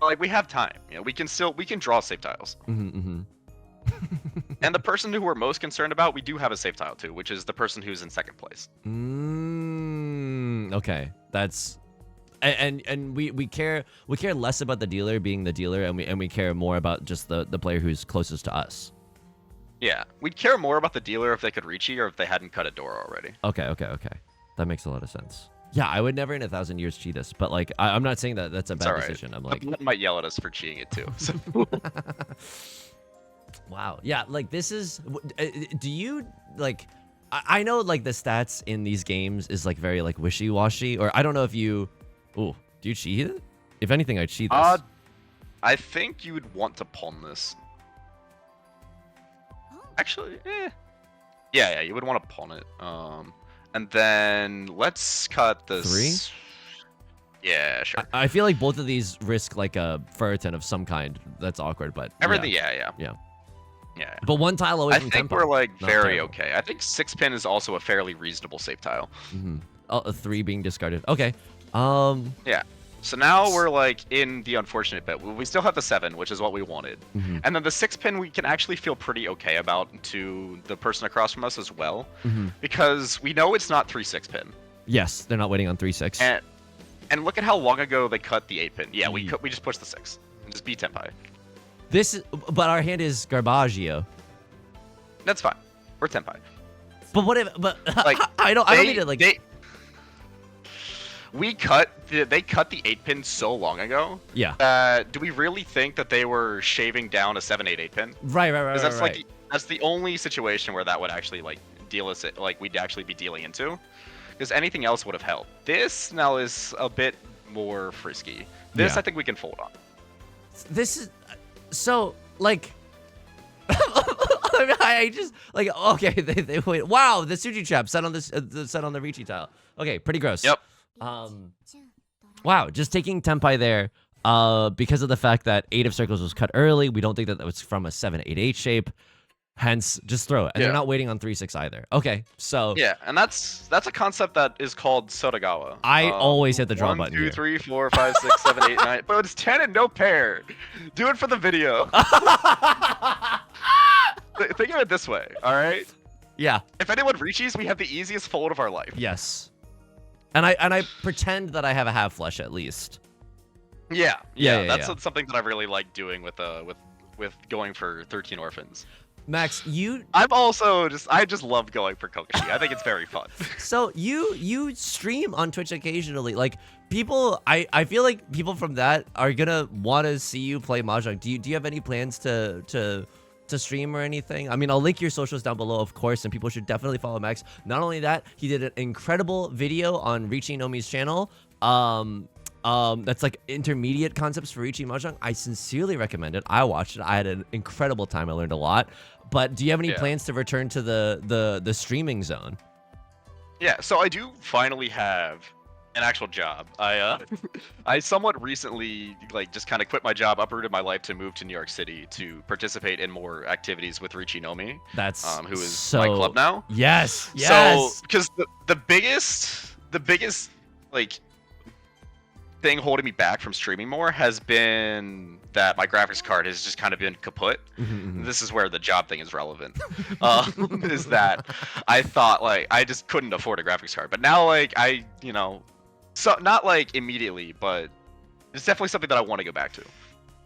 Like we have time. We can draw safe tiles. Mm-hmm. And the person who we're most concerned about, we do have a safe tile too, which is the person who's in second place. Okay, that's and we care less about the dealer being the dealer, and we care more about just the player who's closest to us. Yeah, we'd care more about the dealer if they could Riichi or if they hadn't cut a Dora already. Okay, that makes a lot of sense. Yeah, I would never in 1,000 years cheat this, but like I'm not saying that that's a bad decision. I'm like, the bot might yell at us for cheating it too. So. wow, yeah, like this is. Do you like? I know like the stats in these games is like very like wishy-washy, or I don't know if you. Ooh, do you cheat it? If anything, I cheat this. I think you would want to pawn this. Actually, yeah, you would want to pawn it. And then let's cut this. 3? Yeah, sure. I feel like both of these risk like a ferritin of some kind. That's awkward, but everything. Yeah. But one tile away from I think we're like very okay. I think 6 pin is also a fairly reasonable safe tile. Oh, a 3 being discarded. Okay. Yeah. So now we're like in the unfortunate bit. We still have the 7, which is what we wanted. And then the 6 pin we can actually feel pretty okay about to the person across from us as well. Because we know it's not 3-6 pin. Yes, they're not waiting on 3-6. And look at how long ago they cut the 8 pin. Yeah, we just pushed the 6. And just beat Tenpai. But our hand is Garbaggio. That's fine. We're Tenpai. But what if? But like, I don't mean to like. They cut the 8 pin so long ago. Yeah. Do we really think that they were shaving down a 7-8 pin? Right. That's like that's the only situation where that would actually like deal us like we'd actually be dealing into. Because anything else would have helped. This now is a bit more frisky. This I think we can fold on. This is so like. I just like okay. They wait. Wow, the Suji trap set on this set on the Riichi tile. Okay, pretty gross. Yep. Wow, just taking Tenpai there. Because of the fact that 8 of circles was cut early, we don't think that was from a 7-8-8 shape. Hence, just throw it. And they're not waiting on 3-6 either. Okay, so yeah, and that's a concept that is called Sotagawa. I always hit the draw 1, button. 2, here. 3, 4, 5, 6, 7, 8, 9. But it's 10 and no pair. Do it for the video. Think of it this way, all right? Yeah. If anyone reaches, we have the easiest fold of our life. Yes. And I pretend that I have a half flush at least. Yeah. That's something that I really like doing with going for 13 orphans. Max, I just love going for Kokoshi. I think it's very fun. So you stream on Twitch occasionally. Like people, I feel like people from that are gonna want to see you play Mahjong. Do you have any plans to stream or anything? I mean, I'll link your socials down below, of course, and people should definitely follow Max. Not only that, he did an incredible video on Riichi Nomi's channel. That's like intermediate concepts for Riichi Mahjong. I sincerely recommend it. I watched it. I had an incredible time. I learned a lot. But do you have any plans to return to the streaming zone? Yeah, so I do finally have an actual job. I somewhat recently like just kind of quit my job, uprooted my life to move to New York City to participate in more activities with Riichi Nomi. That's who is my club now. Yes. So because the biggest like thing holding me back from streaming more has been that my graphics card has just kind of been kaput. This is where the job thing is relevant. Is that I thought like I just couldn't afford a graphics card, but now like so not like immediately, but it's definitely something that I want to go back to.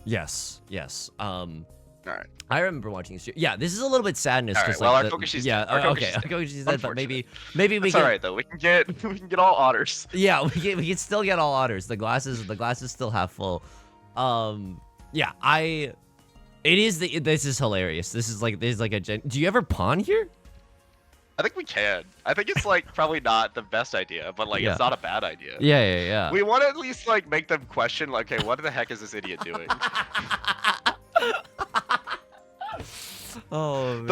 Yes. All right. I remember watching this. Yeah, this is a little bit sadness. All right, well, our Kokoshi's dead. Our Kokoshi's dead, but maybe we That's can. All right though. We can get all otters. Yeah, we can still get all otters. The glass is still half full. Yeah, this is hilarious. This is like a do you ever pawn here? I think we can. I think it's like probably not the best idea, but like it's not a bad idea. Yeah. We want to at least like make them question like, okay, what the heck is this idiot doing? Oh, man.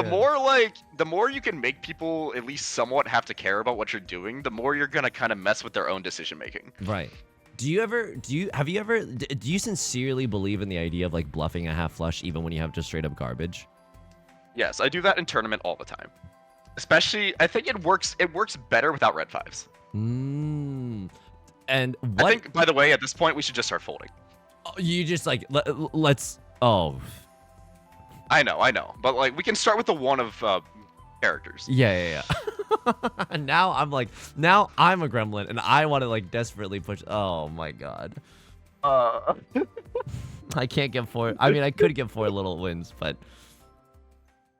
The more you can make people at least somewhat have to care about what you're doing, the more you're gonna kind of mess with their own decision making. Right. Do you sincerely believe in the idea of like bluffing a half flush even when you have just straight up garbage? Yes, I do that in tournament all the time. Especially, I think it works better without red 5s. And what? I think, by the way, at this point we should just start folding. You just like let's. Oh. I know, but like we can start with the one of characters. Yeah. Now I'm a gremlin and I want to like desperately push. Oh my god. I can't get 4. I mean, I could get 4 little wins, but.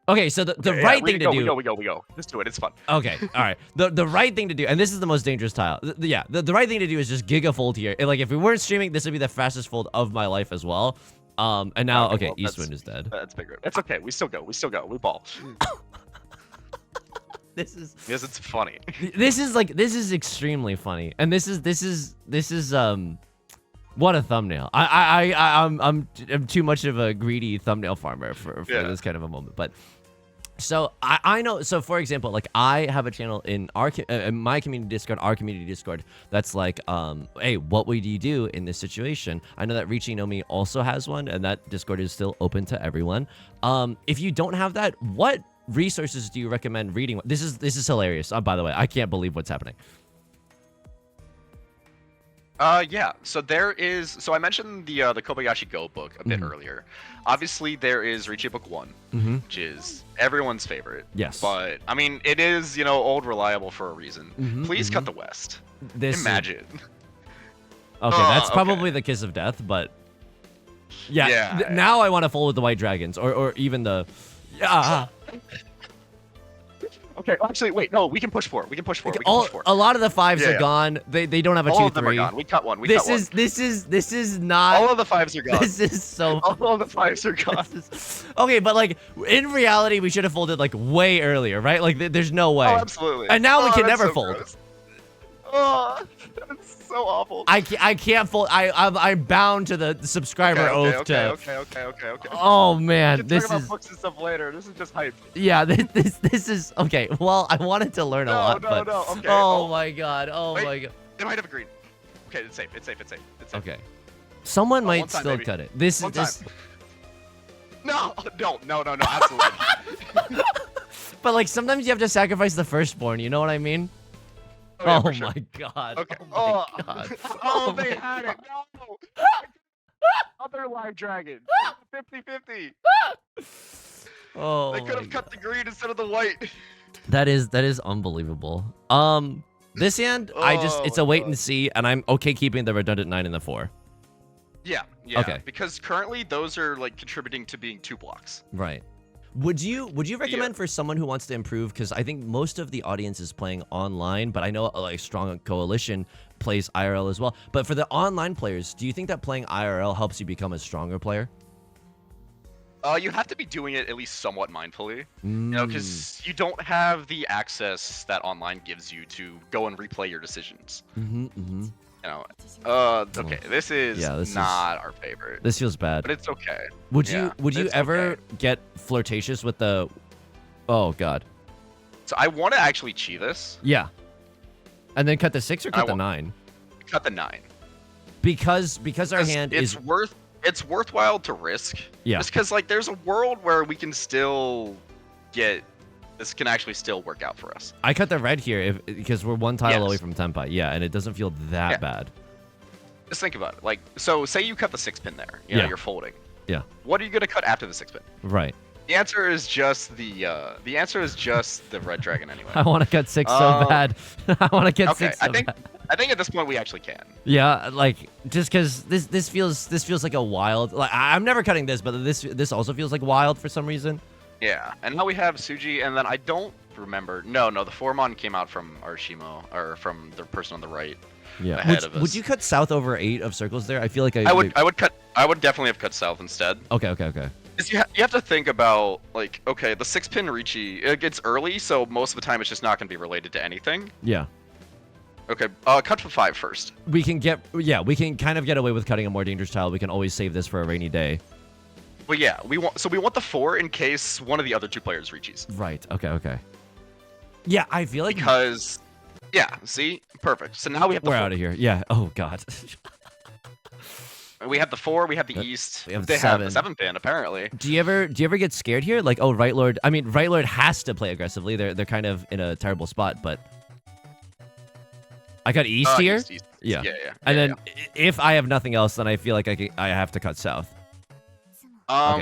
Okay, so the right thing to do. We go. Let's do it. It's fun. Okay, all right. The right thing to do, and this is the most dangerous tile. The right thing to do is just giga fold here. And, like if we weren't streaming, this would be the fastest fold of my life as well. And now, okay, well, Eastwind is dead. That's bigger. It's okay. We still go. We ball. Because it's funny. This is extremely funny, and this is what a thumbnail. I'm too much of a greedy thumbnail farmer for this kind of a moment, but. So I know. So for example, like I have a channel in my community Discord, our community Discord. That's like, hey, what would you do in this situation? I know that Riichi Nomi also has one, and that Discord is still open to everyone. If you don't have that, what resources do you recommend reading? This is hilarious. By the way, I can't believe what's happening. Yeah. So there is. So I mentioned the Kobayashi Go book a bit earlier. Obviously, there is Riichi Book 1, which is everyone's favorite. Yes. But I mean, it is old reliable for a reason. Please cut the West. Imagine. Okay, that's probably the kiss of death, but yeah. Now I want to fold with the white dragons, or even the Okay, actually, wait, no, we can push for it. We can push for it. We can push for it. A lot of the fives are gone. They don't have a 2-3. All of them are gone. We cut one. This is not. All of the fives are gone. This is so. All of the fives are gone. Okay, but like in reality, we should have folded like way earlier, right? Like there's no way. Oh, absolutely. And now we can never fold. Gross. Oh, that's so awful. I can't fold. I'm bound to the subscriber oath to. Okay. Oh man, We can this talk about is. books and stuff later. This is just hype. Yeah, this is okay. Well, I wanted to learn a lot, but Okay. oh my god, Wait. my god. They might have agreed. Okay, it's safe. It's safe. Okay, someone might one time, still baby. cut it. This One is. time. No, absolutely. But like sometimes you have to sacrifice the firstborn. You know what I mean? Yeah, Oh for sure. my god. Okay. Oh my god. Oh, my they had God. it. No. Other live dragon. 50-50. Oh. They could my have cut the green instead of the white. That is unbelievable. This hand, it's a wait and see, and I'm okay keeping the redundant 9 and the 4. Yeah. Okay. Because currently those are like contributing to being 2 blocks. Right. Would you recommend for someone who wants to improve? Because I think most of the audience is playing online, but I know like Strong Coalition plays IRL as well. But for the online players, do you think that playing IRL helps you become a stronger player? You have to be doing it at least somewhat mindfully, because you don't have the access that online gives you to go and replay your decisions. Okay, this is not our favorite. This feels bad. But it's okay. Would you ever get flirtatious with the? Oh god. So I want to actually cheat this. Yeah. And then cut the 6 or cut the 9. Cut the 9. Because our hand is it's worthwhile to risk. Yeah. Just because like there's a world where we can still get. This can actually still work out for us. I cut the red here because we're one tile away from Tenpai. Yeah, and it doesn't feel that bad. Just think about it. Like, so say you cut the 6 pin there. You know, you're folding. Yeah. What are you gonna cut after the 6 pin? Right. The answer is just the red dragon anyway. I want to cut 6 so bad. I want to get 6 so bad. I think at this point we actually can. Yeah, like just because this feels like a wild. Like I'm never cutting this, but this also feels like wild for some reason. Yeah, and now we have Suji, and then I don't remember. No, the Formon came out from Arashimo, or from the person on the right. Yeah. Ahead of us. Would you cut south over 8 of circles there? I feel like I would definitely have cut south instead. Okay. You have to think about like, okay, the 6-pin Riichi, it gets early, so most of the time it's just not going to be related to anything. Yeah. Okay, cut for 5 first. We can kind of get away with cutting a more dangerous tile. We can always save this for a rainy day. Well, yeah, we want the 4 in case one of the other 2 players Riichis. Right. Okay. Yeah, I feel like see, perfect. So now we have the 4. We're out of here. Yeah. Oh god. We have the 4. We have the East. We have they 7. have the 7-pin apparently. Do you ever get scared here? Like, oh, Right Lord. I mean, Right Lord has to play aggressively. They're kind of in a terrible spot, but I got East here. East. Yeah. And then if I have nothing else, then I feel like I have to cut south.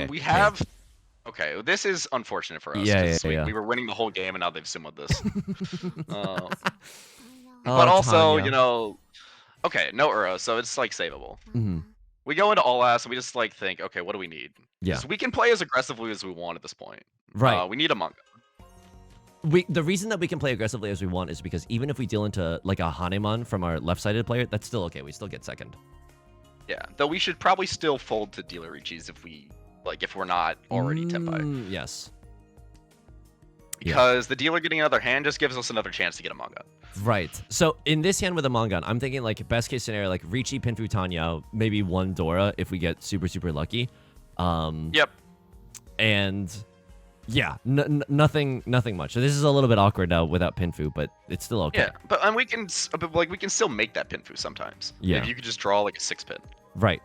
We have. Okay, this is unfortunate for us. Yeah. We were winning the whole game, and now they've summoned this. But also, Tanyao. Okay, no Uro, so it's like savable. Mm-hmm. We go into all ass, and we just like think, okay, what do we need? Yeah. So we can play as aggressively as we want at this point. Right. We need a Mangan. The reason that we can play aggressively as we want is because even if we deal into like a Hanemon from our left-sided player, that's still okay. We still get second. Yeah, though we should probably still fold to dealer Riichis if we're not already Tenpai. Yes. because the dealer getting another hand just gives us another chance to get a Mangan. Right. So in this hand with a Mangan, I'm thinking like best case scenario, like Riichi, Pinfu, Tanyao, maybe one Dora if we get super lucky. Yep. And yeah, nothing much. So this is a little bit awkward now without Pinfu, but it's still okay. Yeah, but we can still make that Pinfu sometimes. Yeah. If you could just draw like a 6-pin. Right.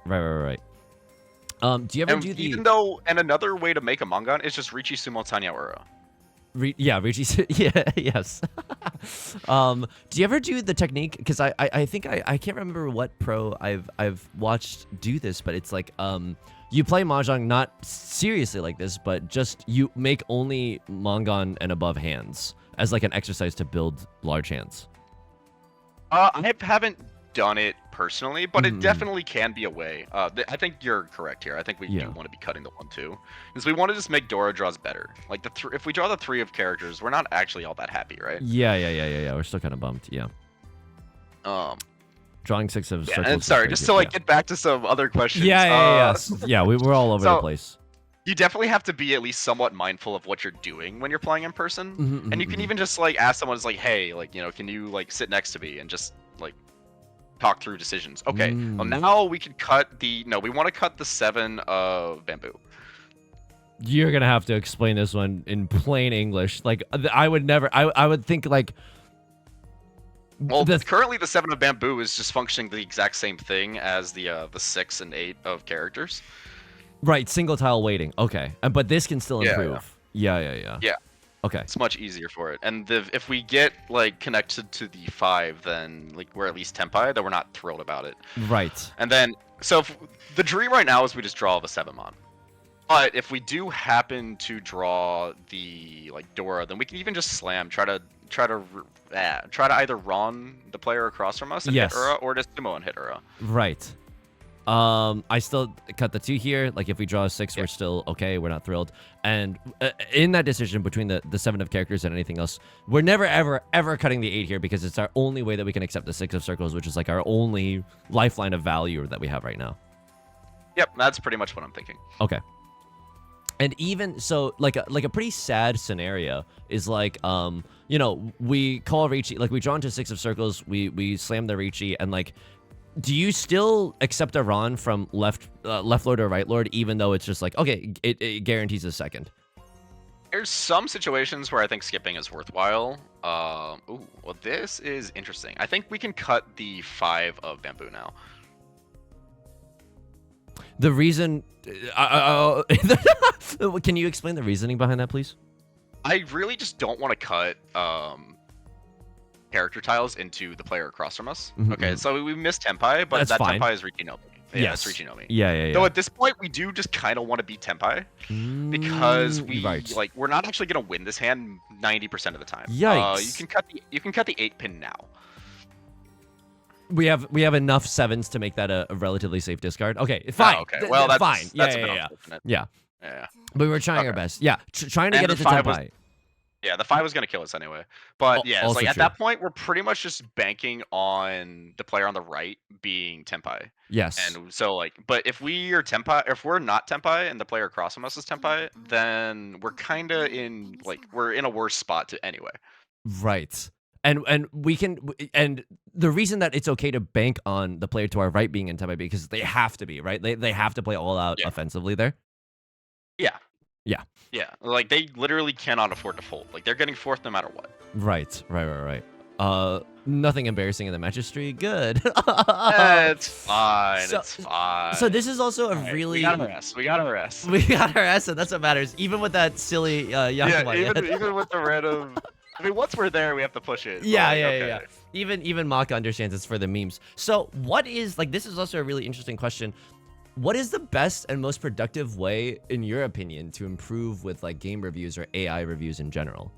Do you ever do the... Even and another way to make a Mangan is just Riichi Sumo Tanyao Ura. Riichi... Yeah, yes. Do you ever do the technique? Because I think I can't remember what pro I've watched do this, but it's like you play Mahjong not seriously like this, but just you make only Mangan and above hands as like an exercise to build large hands. I haven't done it personally, but it definitely can be a way. I think you're correct here. I think we do want to be cutting the 1-2 because we want to just make Dora draws better. Like if we draw the 3 of characters, we're not actually all that happy, right? Yeah. We're still kind of bummed. Yeah. Drawing 6 of circles. And sorry, just to like get back to some other questions. Yeah. We're all over the place. You definitely have to be at least somewhat mindful of what you're doing when you're playing in person, and you can even just like ask someone, like, hey, like, you know, can you like sit next to me and just like talk through decisions. Okay, well now we can cut the... No, we want to cut the 7 of bamboo. You're gonna have to explain this one in plain English. Like, I would never... I would think like... Well, currently the 7 of bamboo is just functioning the exact same thing as the 6 and 8 of characters. Right, single tile waiting. Okay, but this can still improve. Yeah. Okay. It's much easier for it. And if we get like connected to the 5, then like we're at least tempai, then we're not thrilled about it. Right. And then the dream right now is we just draw the 7-mon. But if we do happen to draw the like Dora, then we can even just slam, try to either Ron the player across from us and hit Ura, or just Sumo and hit Ura. Right. I still cut the 2 here. Like if we draw a 6, we're still okay. We're not thrilled. And in that decision between the 7 of characters and anything else, we're never ever cutting the 8 here because it's our only way that we can accept the 6 of circles, which is like our only lifeline of value that we have right now. Yep, that's pretty much what I'm thinking. Okay. And even so, like a pretty sad scenario is like, you know, we call Riichi, like we draw into 6 of circles, we slam the Riichi, and like, do you still accept a Ron from left lord or right lord, even though it's just like, okay, it guarantees a second? There's some situations where I think skipping is worthwhile. Ooh, well, this is interesting. I think we can cut the 5 of bamboo now. The reason... can you explain the reasoning behind that, please? I really just don't want to cut character tiles into the player across from us. Okay, so we missed Tenpai, but that fine. Tenpai is Riichi Nomi. Yeah, it's Riichi Nomi. Yeah. So at this point, we do just kind of want to beat Tenpai because we're not actually gonna win this hand 90% of the time. Yikes! You can cut the 8-pin now. We have enough 7s to make that a relatively safe discard. Okay, fine. Oh, okay. Well, that's fine. Yeah. But we were trying our best. Yeah, trying to get into Tenpai. Yeah, the 5 was going to kill us anyway. But yeah, it's like at true. that point, we're pretty much just banking on the player on the right being Tenpai. Yes. And so like, but if we are Tenpai, if we're not Tenpai and the player across from us is Tenpai, then we're kind of in like, we're in a worse spot to anyway. Right. And we can, and the reason that it's okay to bank on the player to our right being in Tenpai because they have to be, right? They have to play all out offensively there. Yeah. Like they literally cannot afford to fold. Like they're getting 4th no matter what. Right. Nothing embarrassing in the match history. Good. It's fine. It's fine. So this is also a really... We got our S. We got our S, and that's what matters. Even with that silly Yakuman. Even with the random... I mean, once we're there, we have to push it. Yeah. Even Maka understands it's for the memes. So what is... Like, this is also a really interesting question. What is the best and most productive way, in your opinion, to improve with like game reviews or AI reviews in general?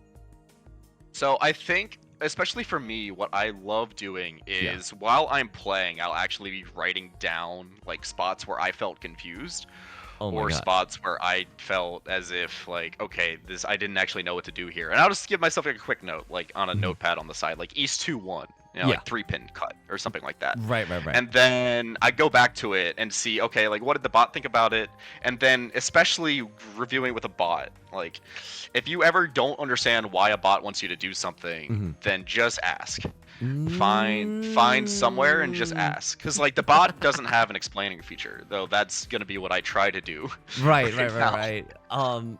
So I think, especially for me, what I love doing is while I'm playing, I'll actually be writing down like spots where I felt confused. Or spots where I felt as if like, okay, I didn't actually know what to do here. And I'll just give myself like a quick note, like on a notepad on the side, like East 2-1. like 3-pin cut or something like that. Right. And then I go back to it and see, okay, like what did the bot think about it? And then especially reviewing it with a bot, like if you ever don't understand why a bot wants you to do something, then just ask. Find somewhere and just ask, because like the bot doesn't have an explaining feature, though that's gonna be what I try to do. Right.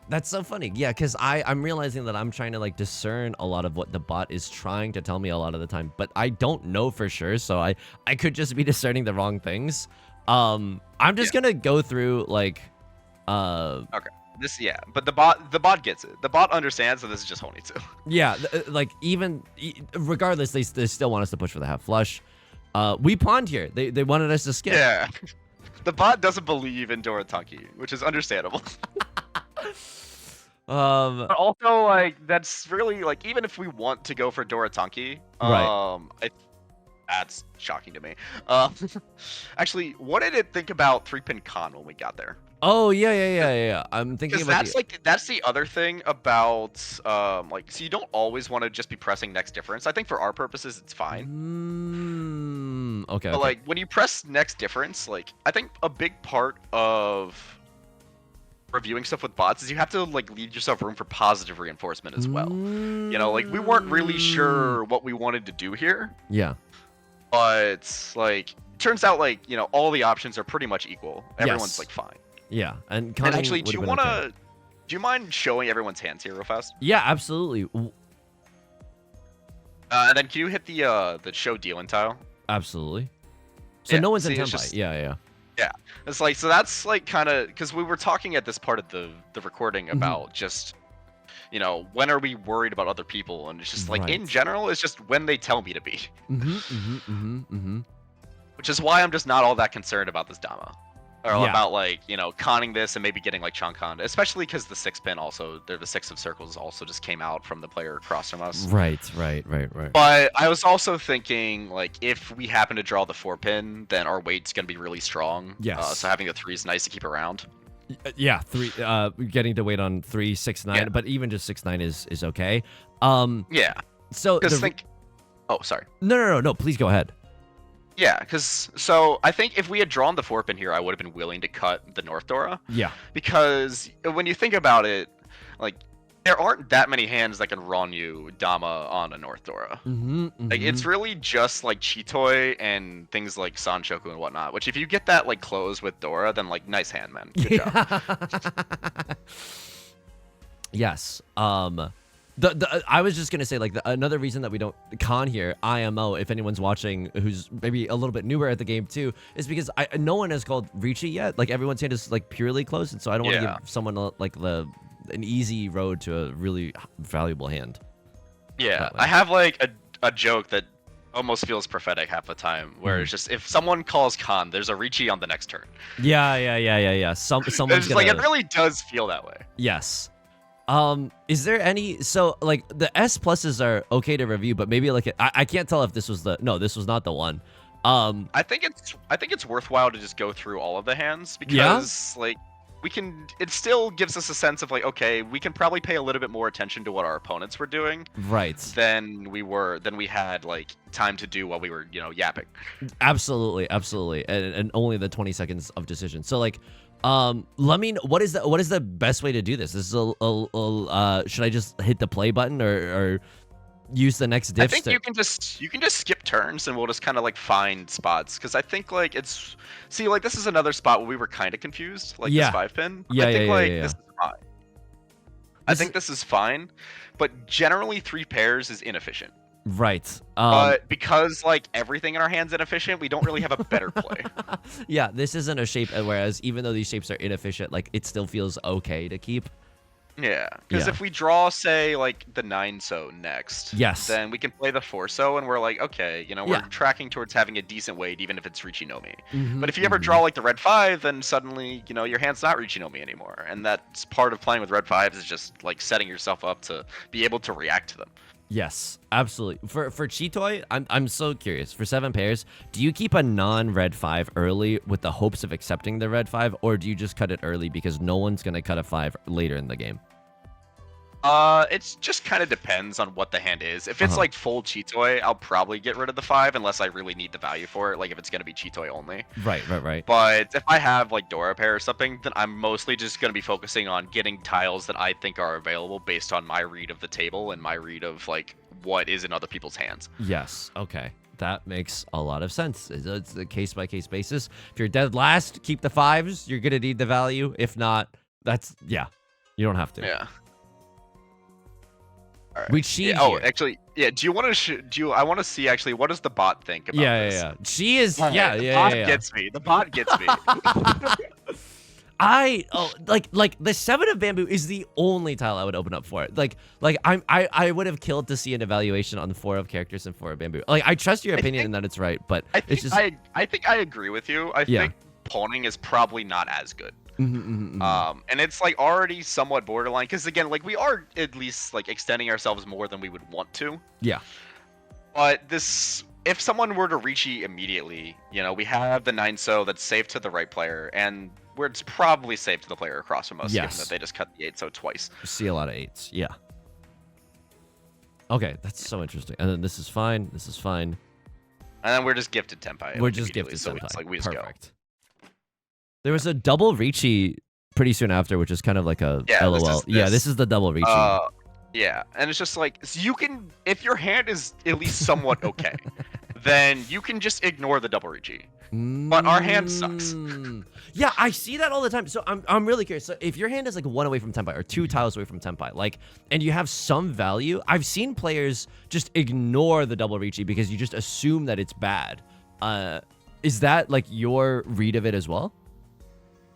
That's so funny. Yeah, because I'm realizing that I'm trying to like discern a lot of what the bot is trying to tell me a lot of the time, but I don't know for sure, so I could just be discerning the wrong things. I'm just gonna go through like Okay. But the bot gets it. The bot understands that this is just Honitsu. Yeah, like regardless, they still want us to push for the half flush. We pawned here. They wanted us to skip. Yeah. The bot doesn't believe in Dora Tanki, which is understandable. But also, like, that's really like, even if we want to go for Dora Tanki, that's shocking to me. Actually, what did it think about 3-pin con when we got there? Oh yeah. I'm thinking about that's the other thing about like, so you don't always want to just be pressing next difference. I think for our purposes it's fine. Okay. But like when you press next difference, like I think a big part of reviewing stuff with bots is you have to like leave yourself room for positive reinforcement as well. Like we weren't really sure what we wanted to do here. Yeah. But like turns out like, all the options are pretty much equal. Everyone's like fine. Yeah, and actually, do you mind showing everyone's hands here real fast? Yeah, absolutely. And then can you hit the show dealing tile? Absolutely. So no one's in tempo. Yeah. Yeah, it's like, so that's like kind of, because we were talking at this part of the recording about just, when are we worried about other people, and it's just like in general, it's just when they tell me to be. Which is why I'm just not all that concerned about this Dama. Or about like, conning this and maybe getting like chunk conned, especially because the 6-pin also, the 6 of circles also just came out from the player across from us. Right. But I was also thinking like if we happen to draw the 4-pin, then our weight's gonna be really strong. Yes. So having the 3 is nice to keep around. Yeah, 3. Getting to wait on 3, 6, 9, but even just 6, 9 is okay. Yeah. So Oh, sorry. No. Please go ahead. Yeah, so I think if we had drawn the 4-pin here, I would have been willing to cut the North Dora. Yeah. Because when you think about it, like, there aren't that many hands that can run you Dama on a North Dora. Like, it's really just, like, Chitoi and things like Sanchoku and whatnot, which if you get that, like, close with Dora, then, like, nice hand, man. Good job. Yes. I was just gonna say, like, another reason that we don't con here, IMO, if anyone's watching who's maybe a little bit newer at the game too, is because no one has called Riichi yet. Like, everyone's hand is like purely close, and so I don't want to give someone like an easy road to a really valuable hand. Yeah, I have like a joke that almost feels prophetic half the time, where it's just if someone calls con, there's a Riichi on the next turn. Yeah. Someone's it's like it really does feel that way. Yes. Is there any, so like the S pluses are okay to review, but maybe like I can't tell if this was this was not the one. I think it's worthwhile to just go through all of the hands, because like it still gives us a sense of like, okay, we can probably pay a little bit more attention to what our opponents were doing, than we had like time to do while we were yapping. Absolutely, and only the 20 seconds of decision. So like, let me know, what is the best way to do this? This is should I just hit the play button or use the next diff? I think you can just skip turns, and we'll just kind of like find spots, because I think like this is another spot where we were kind of confused, like this 5-pin. This is fine. I think this is fine, but generally 3 pairs is inefficient. Right. But because like everything in our hands is inefficient, we don't really have a better play. Yeah, this isn't a shape, whereas even though these shapes are inefficient, like it still feels okay to keep. Yeah, because if we draw, say, like the 9-so next, then we can play the 4-so, and we're like, okay, we're tracking towards having a decent weight, even if it's Riichi Nomi. But if you ever draw like the red 5, then suddenly, your hand's not Riichi Nomi anymore, and that's part of playing with red 5s, is just like setting yourself up to be able to react to them. Yes, absolutely. For Chitoi, I'm so curious. For 7 pairs, do you keep a non-red 5 early with the hopes of accepting the red 5, or do you just cut it early because no one's gonna cut a 5 later in the game? It's just kind of depends on what the hand is. If it's Uh-huh. like full Chitoi, I'll probably get rid of the 5 unless I really need the value for it, like if it's gonna be Chitoi only. Right. But if I have like Dora pair or something, then I'm mostly just gonna be focusing on getting tiles that I think are available based on my read of the table and my read of like what is in other people's hands. Yes. Okay. That makes a lot of sense. It's a case-by-case basis. If you're dead last, keep the 5s. You're gonna need the value. If not, yeah, you don't have to. Yeah. All right. Riichi Yeah, oh, here. actually, yeah. Do you want to? I want to see actually what does the bot think about this? Yeah. She is. Alright, Yeah. The bot gets me. The bot gets me. Like the 7 of bamboo is the only tile I would open up for it. I would have killed to see an evaluation on the 4 of characters and 4 of bamboo. Like I trust your opinion in that it's right, but it's just I think I agree with you. I think pawning is probably not as good. And it's like already somewhat borderline because again, like we are at least like extending ourselves more than we would want to. Yeah. But if someone were to Riichi immediately, we have the 9-so that's safe to the right player, and where it's probably safe to the player across from us, given that they just cut the 8-so twice. See a lot of 8s, yeah. Okay, that's so interesting. And then this is fine. This is fine. And then we're just gifted Tenpai. We're just gifted so Tenpai. It's like we just Perfect. There was a double Riichi pretty soon after, which is kind of like a LOL. This is the double Riichi. Yeah, and it's just like so you can, if your hand is at least somewhat okay, then you can just ignore the double Riichi. But our hand sucks. Yeah, I see that all the time. So I'm really curious. So if your hand is like 1 away from Tenpai or 2 tiles away from Tenpai, like, and you have some value, I've seen players just ignore the double Riichi because you just assume that it's bad. Is that like your read of it as well?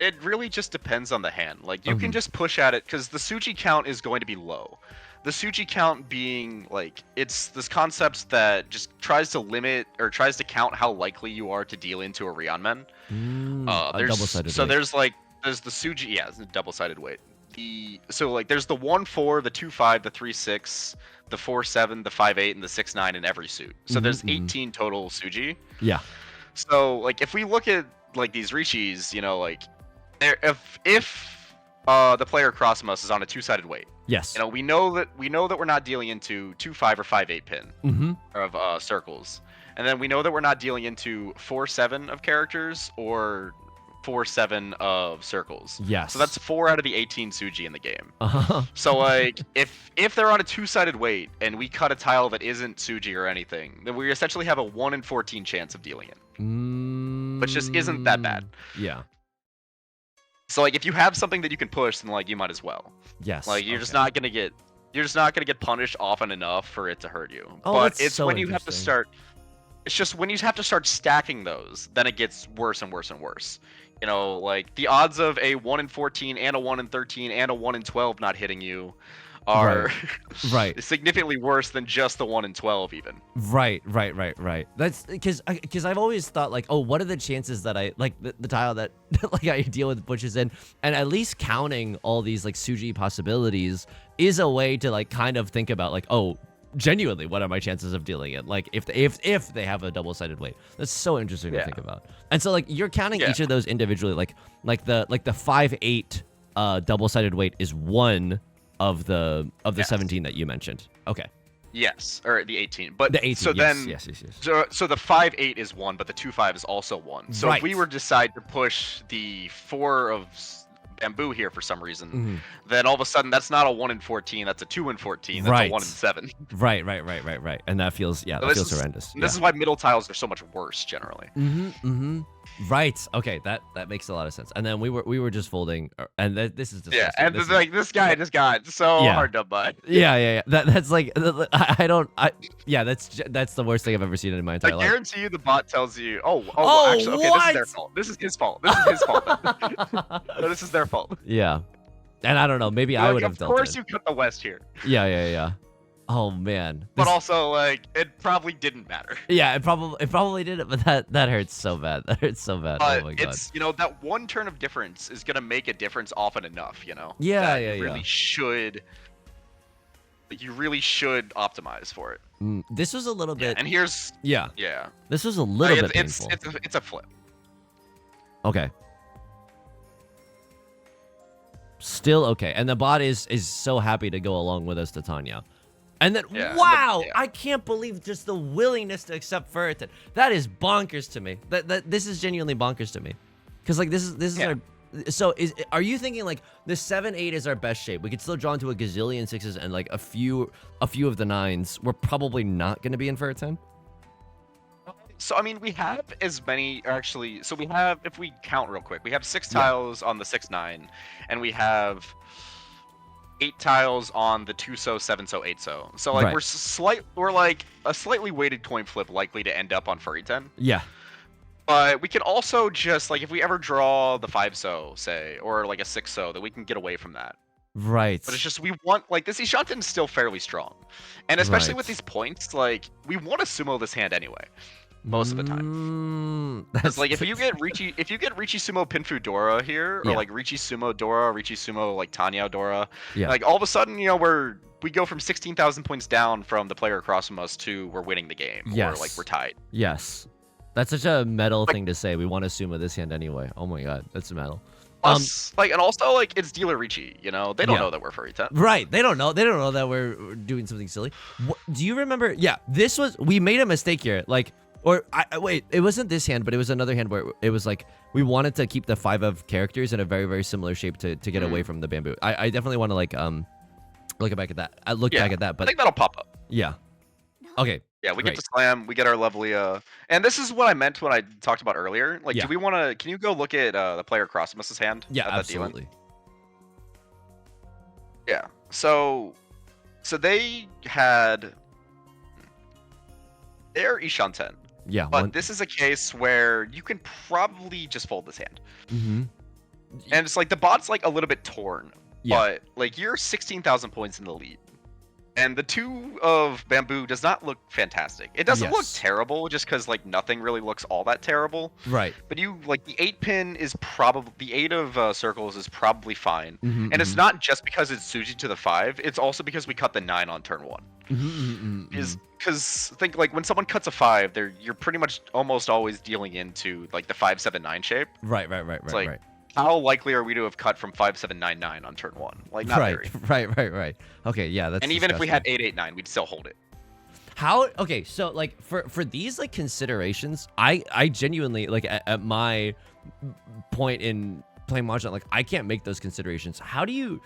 It really just depends on the hand. Like, you can just push at it, because the Tsuji count is going to be low. The Tsuji count being, like, it's this concept that just tries to limit, or tries to count how likely you are to deal into a Rionmen. Double-sided so weight. there's the Tsuji, it's a double-sided weight. So, like, there's the 1-4, the 2-5, the 3-6, the 4-7, the 5-8, and the 6-9 in every suit. So there's 18 total Tsuji. Yeah. So, like, if we look at, like, these Riichis, like, if the player across from us is on a 2-sided weight, yes, we know that we're not dealing into 2-5 or 5-8 pin of circles, and then we know that we're not dealing into 4-7 of characters or 4-7 of circles. Yes. So that's 4 out of the 18 Tsuji in the game. So like if they're on a 2-sided weight and we cut a tile that isn't Tsuji or anything, then we essentially have a 1 in 14 chance of dealing it, which just isn't that bad. Yeah. So like if you have something that you can push, then like you might as well. Yes. Like you're just not gonna get punished often enough for it to hurt you. Oh, but that's it's so when you have to start. It's just when you have to start stacking those, then it gets worse and worse and worse. Like the odds of a 1 in 14 and a 1 in 13 and a 1 in 12 not hitting you are right. significantly worse than just the 1 in 12 even. Right. That's because I've always thought like, oh, what are the chances that I like the tile that like I deal with pushes in, and at least counting all these like Tsuji possibilities is a way to like kind of think about like, oh, genuinely, what are my chances of dealing it? Like if they have a double-sided weight. That's so interesting to think about. And so like you're counting each of those individually, like the 5-8 double-sided weight is 1 of the 17 that you mentioned. Okay. Yes, or the 18. But the 18. So yes, then, yes. So the 5-8 is 1, but the 2-5 is also 1. So if we were to decide to push the 4 of bamboo here for some reason, then all of a sudden that's not a 1 in 14, that's a 2 in 14, that's a 1 in 7. Right. And that feels feels horrendous. This is why middle tiles are so much worse generally. Right. Okay, that makes a lot of sense. And then we were just folding, and this is disgusting. And this guy just got so hard to butt. Yeah. That's like that's the worst thing I've ever seen in my entire life. I guarantee you the bot tells you, actually, okay, what? this is their fault. This is his fault. This is his fault. No, this is their fault. Yeah. And I don't know, maybe I would have dealt with it. Of course you cut the West here. Yeah. Oh man. But also, like, it probably didn't matter. Yeah, it probably didn't, but that hurts so bad. That hurts so bad. But oh my god. It's that one turn of difference is gonna make a difference often enough, Yeah, You really should optimize for it. This was a little bit. And here's yeah. This was a little bit painful. It's a flip. Okay. Still okay. And the bot is so happy to go along with us to Tanyao. And then, Yeah, wow, yeah. I can't believe just the willingness to accept Ferritin. That is bonkers to me. This is genuinely bonkers to me. Because, like, this is Yeah. our... So, are you thinking, like, the 7-8 is our best shape? We could still draw into a gazillion 6s and, like, a few of the 9s. We're probably not going to be in Ferritin? So, I mean, we have as many, actually, so we have, if we count real quick, we have 6 Yeah. tiles on the 6-9, and we have 8 tiles on the 2-so, 7-so, 8-so. So, like, Right. we're like a slightly weighted coin flip likely to end up on Furry 10. Yeah. But we can also just, like, if we ever draw the 5-so, say, or like a 6-so, that we can get away from that. Right. But it's just, we want, like, this Ishanten is still fairly strong. And especially with these points, like, we want to sumo this hand anyway. Most of the time. Because, like, if you get Riichi Sumo Pinfu Dora here, or, like, Riichi Sumo Dora, Riichi Sumo, like, Tanyao Dora, like, all of a sudden, you know, we go from 16,000 points down from the player across from us to we're winning the game. Or, like, we're tied. Yes. That's such a metal thing to say. We want to sumo this hand anyway. Oh my god, that's metal. Plus, like, and also, like, it's dealer Riichi, you know? They don't know that we're Furry 10. Right, they don't know. They don't know that we're doing something silly. Do you remember? Yeah, we made a mistake here. Like, wait, it wasn't this hand, but it was another hand where it was like, we wanted to keep the 5 of characters in a very, very similar shape to get away from the bamboo. I definitely want to, like, look back at that. Back at that, but I think that'll pop up. Yeah. Okay. Yeah, we get to slam, we get our lovely, and this is what I meant when I talked about earlier. Like, do we want to, can you go look at the player across from us's hand? Yeah, absolutely. Yeah, so they had their Ishanten. Yeah. But this is a case where you can probably just fold this hand. Mm-hmm. And it's like, the bot's like a little bit torn. Yeah. But, like, you're 16,000 points in the lead. And the 2 of bamboo does not look fantastic. It doesn't look terrible, just because, like, nothing really looks all that terrible. Right. But you, like, the 8 pin is probably, the 8 of circles is probably fine. Mm-hmm, and it's not just because it's Suji to the 5, it's also because we cut the 9 on turn 1. Because think, like, when someone cuts a 5, you're pretty much almost always dealing into, like, the 5-7-9 shape. Right. Like, how likely are we to have cut from 5-7-9-9 on turn 1? Like, not very. Right. Okay, yeah, that's. And even if we had 8-8-9, we'd still hold it. Okay, so, like, for these, like, considerations, I genuinely, like, at my point in playing Mahjong, like, I can't make those considerations. How do you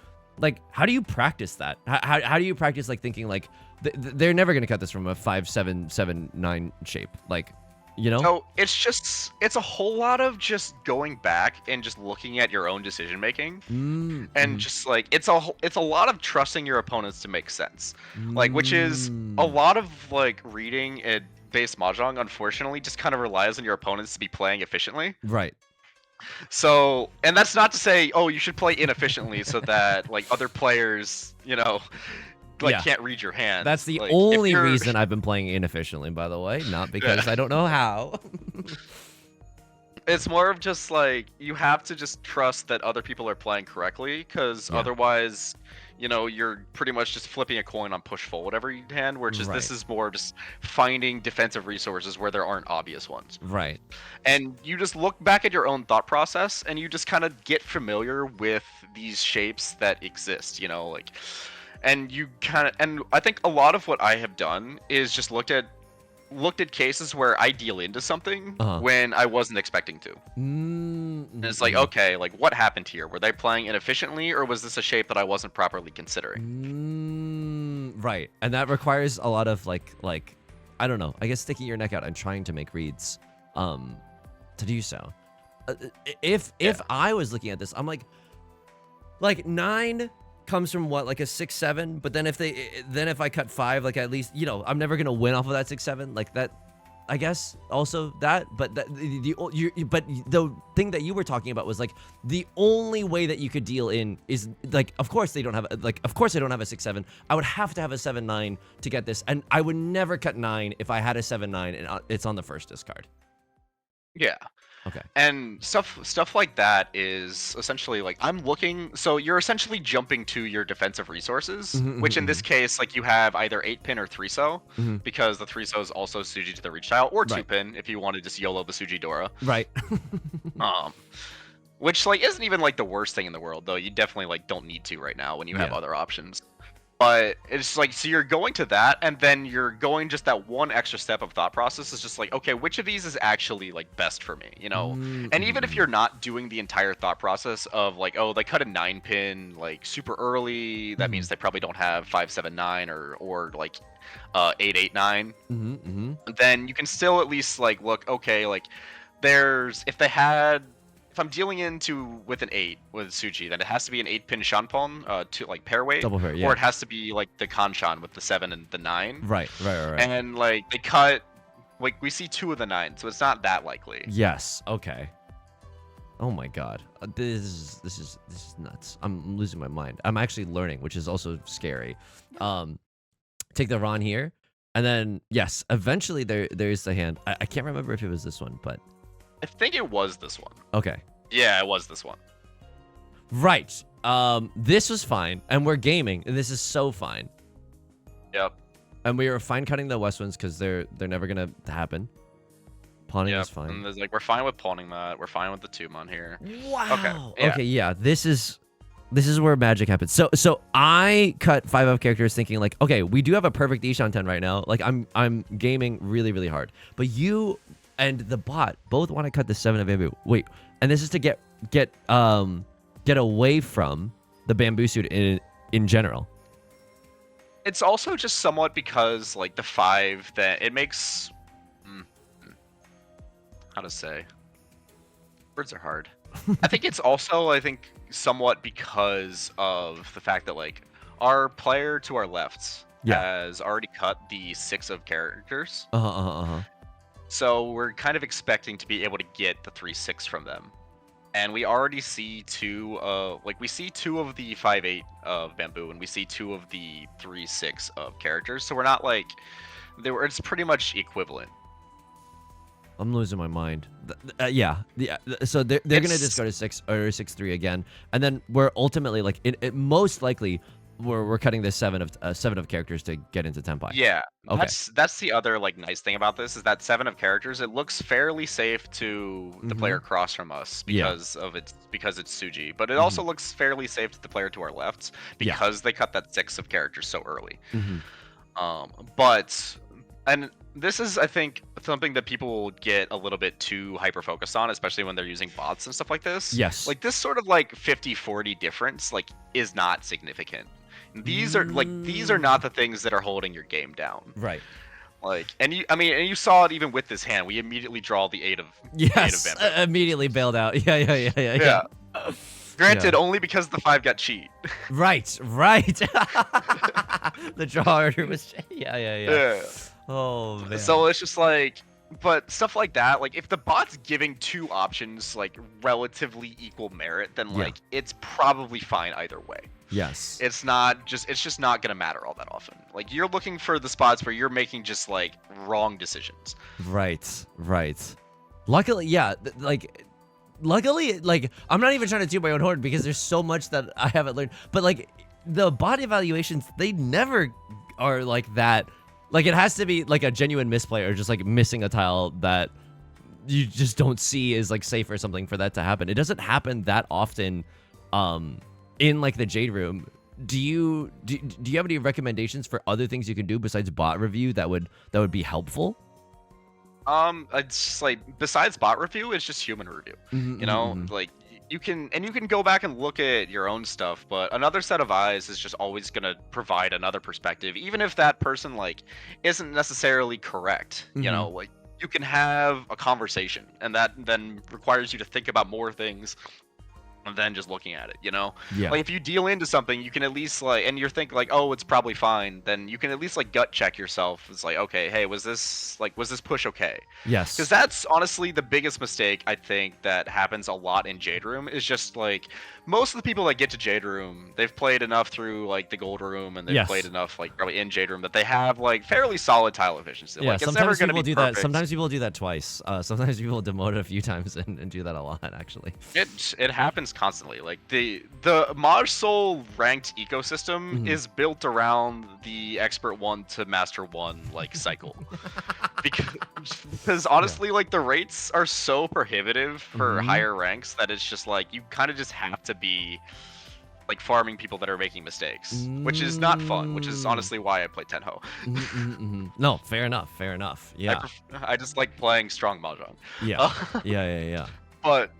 practice that? How do you practice, like, thinking, like, they're never gonna cut this from a 5-7-7-9 shape, like, you know? So it's a whole lot of just going back and just looking at your own decision making, and just, like, it's a lot of trusting your opponents to make sense, like, which is a lot of, like, reading at base Mahjong, unfortunately, just kind of relies on your opponents to be playing efficiently. Right. So, and that's not to say, oh, you should play inefficiently so that, like, other players, you know, like, can't read your hand. That's the like, only reason I've been playing inefficiently, by the way, not because I don't know how. It's more of just, like, you have to just trust that other people are playing correctly, because otherwise, you know, you're pretty much just flipping a coin on push forward every hand, where just this is more just finding defensive resources where there aren't obvious ones. Right. And you just look back at your own thought process, and you just kind of get familiar with these shapes that exist, you know, like, and you kind of, and I think a lot of what I have done is just looked at cases where I deal into something when I wasn't expecting to. And it's like, okay, like, what happened here? Were they playing inefficiently, or was this a shape that I wasn't properly considering? Right. And that requires a lot of, like, I don't know, I guess sticking your neck out and trying to make reads to do so. If I was looking at this, I'm like 9 comes from what, like a 6-7, but then if I cut 5, like, at least, you know, I'm never gonna win off of that 6-7, like that. I guess also that, but but the thing that you were talking about was, like, the only way that you could deal in is, like, of course I don't have a 6-7. I would have to have a 7-9 to get this, and I would never cut 9 if I had a 7-9 and it's on the first discard. Yeah. Okay. And stuff like that is essentially, like, I'm looking, so you're essentially jumping to your defensive resources, which in this case, like, you have either 8-pin or 3-so, because the 3-so is also Suji to the reach tile, or 2-pin if you want to just YOLO the Suji Dora. Right. which like isn't even like the worst thing in the world, though. You definitely like don't need to right now when you have Yeah. other options. But it's like, so you're going to that, and then you're going just that one extra step of thought process is just like, okay, which of these is actually like best for me, you know? And even if you're not doing the entire thought process of like, oh, they cut a 9-pin like super early, that means they probably don't have 579 or like 889. Then you can still at least like look, okay, like there's if I'm dealing with an 8 with Tsuji, then it has to be an 8-pin Shanpon to like pair weight, Double pair, yeah. or it has to be like the Kanshan with the 7 and the 9. Right. And like they cut, like we see 2 of the 9, so it's not that likely. Yes. Okay. Oh my god, this is nuts. I'm losing my mind. I'm actually learning, which is also scary. Take the Ron here, and then yes, eventually there's the hand. I can't remember if it was this one, but I think it was this one. okay. Yeah, it was this one. Right. This was fine, and we're gaming, and this is so fine. Yep. And we were fine cutting the west ones because they're never gonna happen. Pawning is fine. And there's like, we're fine with pawning that. We're fine with the 2-mon here. Wow. Okay. Yeah. Okay. Yeah. This is where magic happens. So I cut 5 of characters thinking like, okay, we do have a perfect Ishan 10 right now. Like I'm gaming really hard, but you and the bot both want to cut the 7 of bamboo. Wait, and this is to get away from the bamboo suit in general. It's also just somewhat because like the 5 that it makes. How to say? Words are hard. I think it's also somewhat because of the fact that like our player to our left has already cut the 6 of characters. So we're kind of expecting to be able to get the 3-6 from them. And we already see 2 of the 5-8 of bamboo, and we see 2 of the 3-6 of characters. So we're not like it's pretty much equivalent. I'm losing my mind. Yeah. So they're gonna just go to 6 or 6-3 again, and then we're ultimately like it most likely we're cutting this 7 of characters to get into Tenpai. Yeah. Okay. That's the other like nice thing about this is that 7 of characters, it looks fairly safe to the player across from us because it's Tsuji, but it also looks fairly safe to the player to our left because they cut that 6 of characters so early. And this is, I think, something that people get a little bit too hyper-focused on, especially when they're using bots and stuff like this. Yes. Like, this sort of, like, 50-40 difference, like, is not significant. These are not the things that are holding your game down. Right. Like, and you saw it even with this hand. We immediately draw the 8 of bamboo. Immediately bailed out. Yeah. Granted, only because the 5 got cheat. Right. The draw order was... Yeah. Oh, man. So it's just like... But stuff like that, like, if the bot's giving 2 options, like, relatively equal merit, then, like, it's probably fine either way. Yes. It's just not gonna matter all that often. Like, you're looking for the spots where you're making just, like, wrong decisions. Right. Luckily, like, I'm not even trying to toot my own horn because there's so much that I haven't learned. But, like, the bot evaluations, they never are like that. Like, it has to be, like, a genuine misplay or just, like, missing a tile that you just don't see is, like, safe or something for that to happen. It doesn't happen that often in, like, the Jade Room. Do you have any recommendations for other things you can do besides bot review that would be helpful? It's just, like, besides bot review, it's just human review. You know? Like, you can go back and look at your own stuff, but another set of eyes is just always going to provide another perspective, even if that person, like, isn't necessarily correct. You know, like, you can have a conversation, and that then requires you to think about more things than just looking at it, you know? Yeah. Like, if you deal into something, you can at least, like, and you're thinking, like, oh, it's probably fine, then you can at least, like, gut check yourself. It's like, okay, hey, was this push okay? Yes. Because that's honestly the biggest mistake, I think, that happens a lot in Jade Room, is just, like, most of the people that get to Jade Room, they've played enough through, like, the Gold Room, and they've played enough, like, probably in Jade Room, that they have, like, fairly solid tile efficiency. Yeah, like, it's sometimes never people be do perfect. that. Sometimes people do that twice. Sometimes people demote it a few times and do that a lot, actually. It happens constantly. Like, the Mahjong Soul ranked ecosystem is built around the Expert 1 to Master 1, like, cycle. because honestly, like the rates are so prohibitive for higher ranks that it's just like you kind of just have to be like farming people that are making mistakes, which is not fun. Which is honestly why I play Tenhou. No, fair enough. Fair enough. Yeah. I just like playing strong mahjong. Yeah. Yeah. But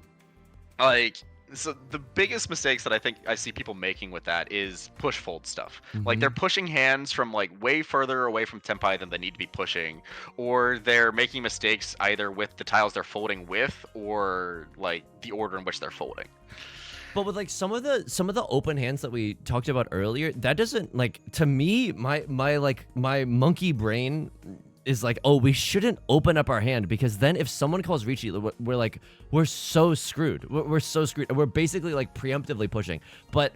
like, so the biggest mistakes that I think I see people making with that is push fold stuff. Like they're pushing hands from like way further away from tempai than they need to be pushing, or they're making mistakes either with the tiles they're folding with or like the order in which they're folding. But with like some of the open hands that we talked about earlier, that doesn't like, to me, my monkey brain is like, oh, we shouldn't open up our hand, because then if someone calls Riichi, we're so screwed. We're so screwed. We're basically like preemptively pushing. But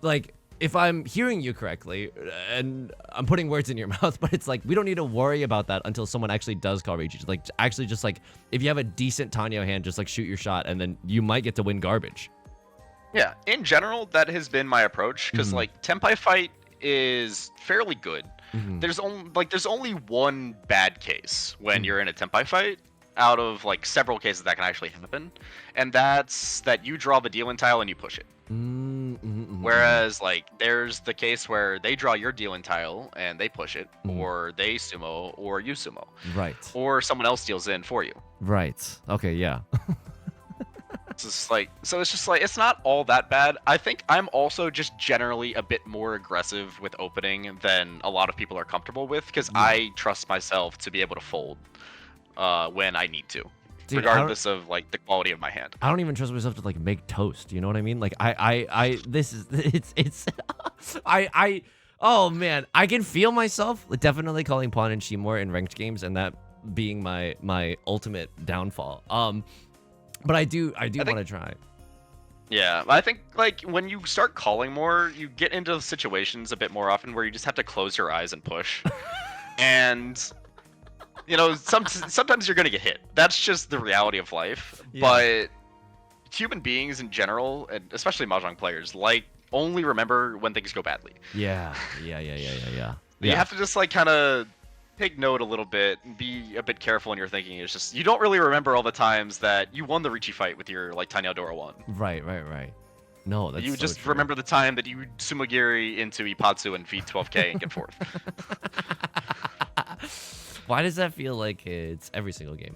like, if I'm hearing you correctly, and I'm putting words in your mouth, but it's like, we don't need to worry about that until someone actually does call Riichi. Like, actually just like, if you have a decent Tanyao hand, just like shoot your shot, and then you might get to win garbage. Yeah, in general, that has been my approach, because like tempai fight is fairly good. There's only one bad case when you're in a tempai fight out of like several cases that can actually happen, and that's that you draw the deal-in tile and you push it. Whereas like there's the case where they draw your deal-in tile and they push it, or they sumo, or you sumo, right, or someone else deals in for you. Right. Okay. Yeah. It's just like it's not all that bad. I think I'm also just generally a bit more aggressive with opening than a lot of people are comfortable with, because I trust myself to be able to fold when I need to, regardless of like the quality of my hand. I don't even trust myself to like make toast. You know what I mean? Like oh man, I can feel myself definitely calling pawn and shimor in ranked games, and that being my ultimate downfall. But I do want to try. Yeah, I think like when you start calling more, you get into situations a bit more often where you just have to close your eyes and push. And you know, sometimes you're gonna get hit. That's just the reality of life. Yeah. But human beings in general, and especially mahjong players, like only remember when things go badly. Yeah. You have to just like kind of take note a little bit and be a bit careful in your thinking. It's just you don't really remember all the times that you won the Riichi fight with your like Tanyao Dora 1. Right. No, that's you so just true. Remember the time that you sumogiri into Ipatsu and feed 12k and get fourth. Why does that feel like it's every single game?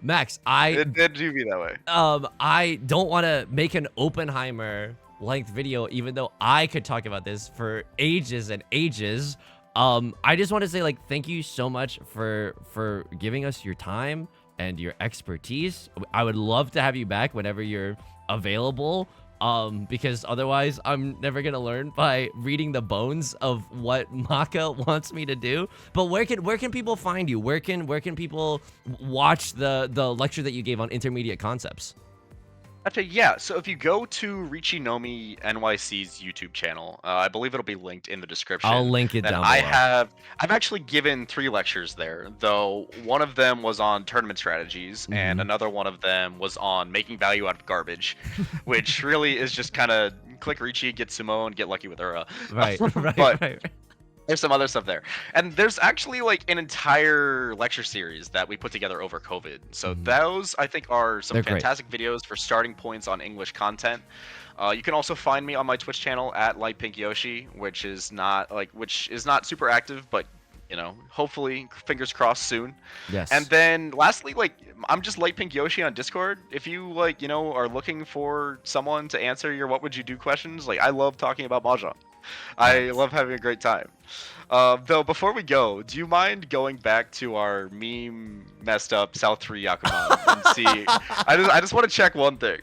Max, it do be that way. I don't want to make an Oppenheimer length video, even though I could talk about this for ages and ages. I just want to say, like, thank you so much for giving us your time and your expertise. I would love to have you back whenever you're available, because otherwise I'm never gonna learn by reading the bones of what Maka wants me to do. But where can people find you? Where can people watch the lecture that you gave on intermediate concepts? Actually, yeah, so if you go to Riichi Nomi NYC's YouTube channel, I believe it'll be linked in the description. I'll link it down below. I've actually given 3 lectures there, though one of them was on tournament strategies, and another one of them was on making value out of garbage, which really is just kind of click Riichi, get sumo, and get lucky with Ura. Right. There's some other stuff there. And there's actually like an entire lecture series that we put together over COVID. So those, I think, are some fantastic videos for starting points on English content. You can also find me on my Twitch channel at LightPinkYoshi, which is not super active, but you know, hopefully, fingers crossed soon. Yes. And then lastly, like, I'm just LightPinkYoshi on Discord. If you like, you know, are looking for someone to answer your what would you do questions, like I love talking about Mahjong. I love having a great time. Though before we go, do you mind going back to our meme messed up South 3 Yakuman and see? I just want to check one thing.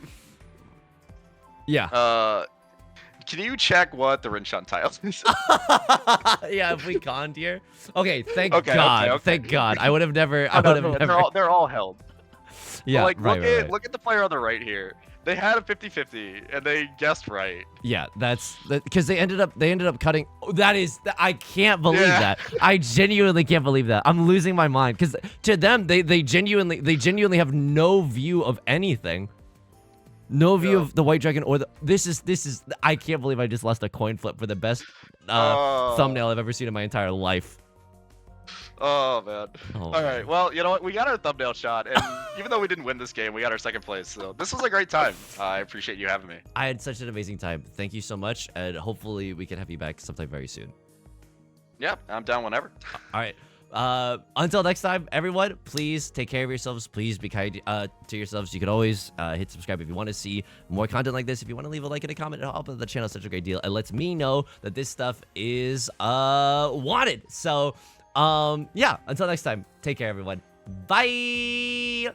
Yeah. Can you check what the Rinshan tile is? Yeah, if we conned here. Okay, thank God. Okay. Thank God. I would have never. They're all held. Yeah, but like, look at the player on the right here. They had a 50-50 and they guessed right. Yeah, that's because they ended up cutting. Oh, I can't believe that. I genuinely can't believe that. I'm losing my mind because to them they genuinely have no view of anything. No view of the white dragon or this is I can't believe I just lost a coin flip for the best thumbnail I've ever seen in my entire life. Oh man. Oh, All right. man. Well, you know what? We got our thumbnail shot, and even though we didn't win this game, we got our second place. So this was a great time. I appreciate you having me. I had such an amazing time. Thank you so much, and hopefully we can have you back sometime very soon. Yeah, I'm down whenever. All right. Until next time, everyone, please take care of yourselves. Please be kind to yourselves. You can always hit subscribe if you want to see more content like this. If you want to leave a like and a comment, it'll help the channel such a great deal. It lets me know that this stuff is wanted. So, yeah, until next time, take care, everyone. Bye.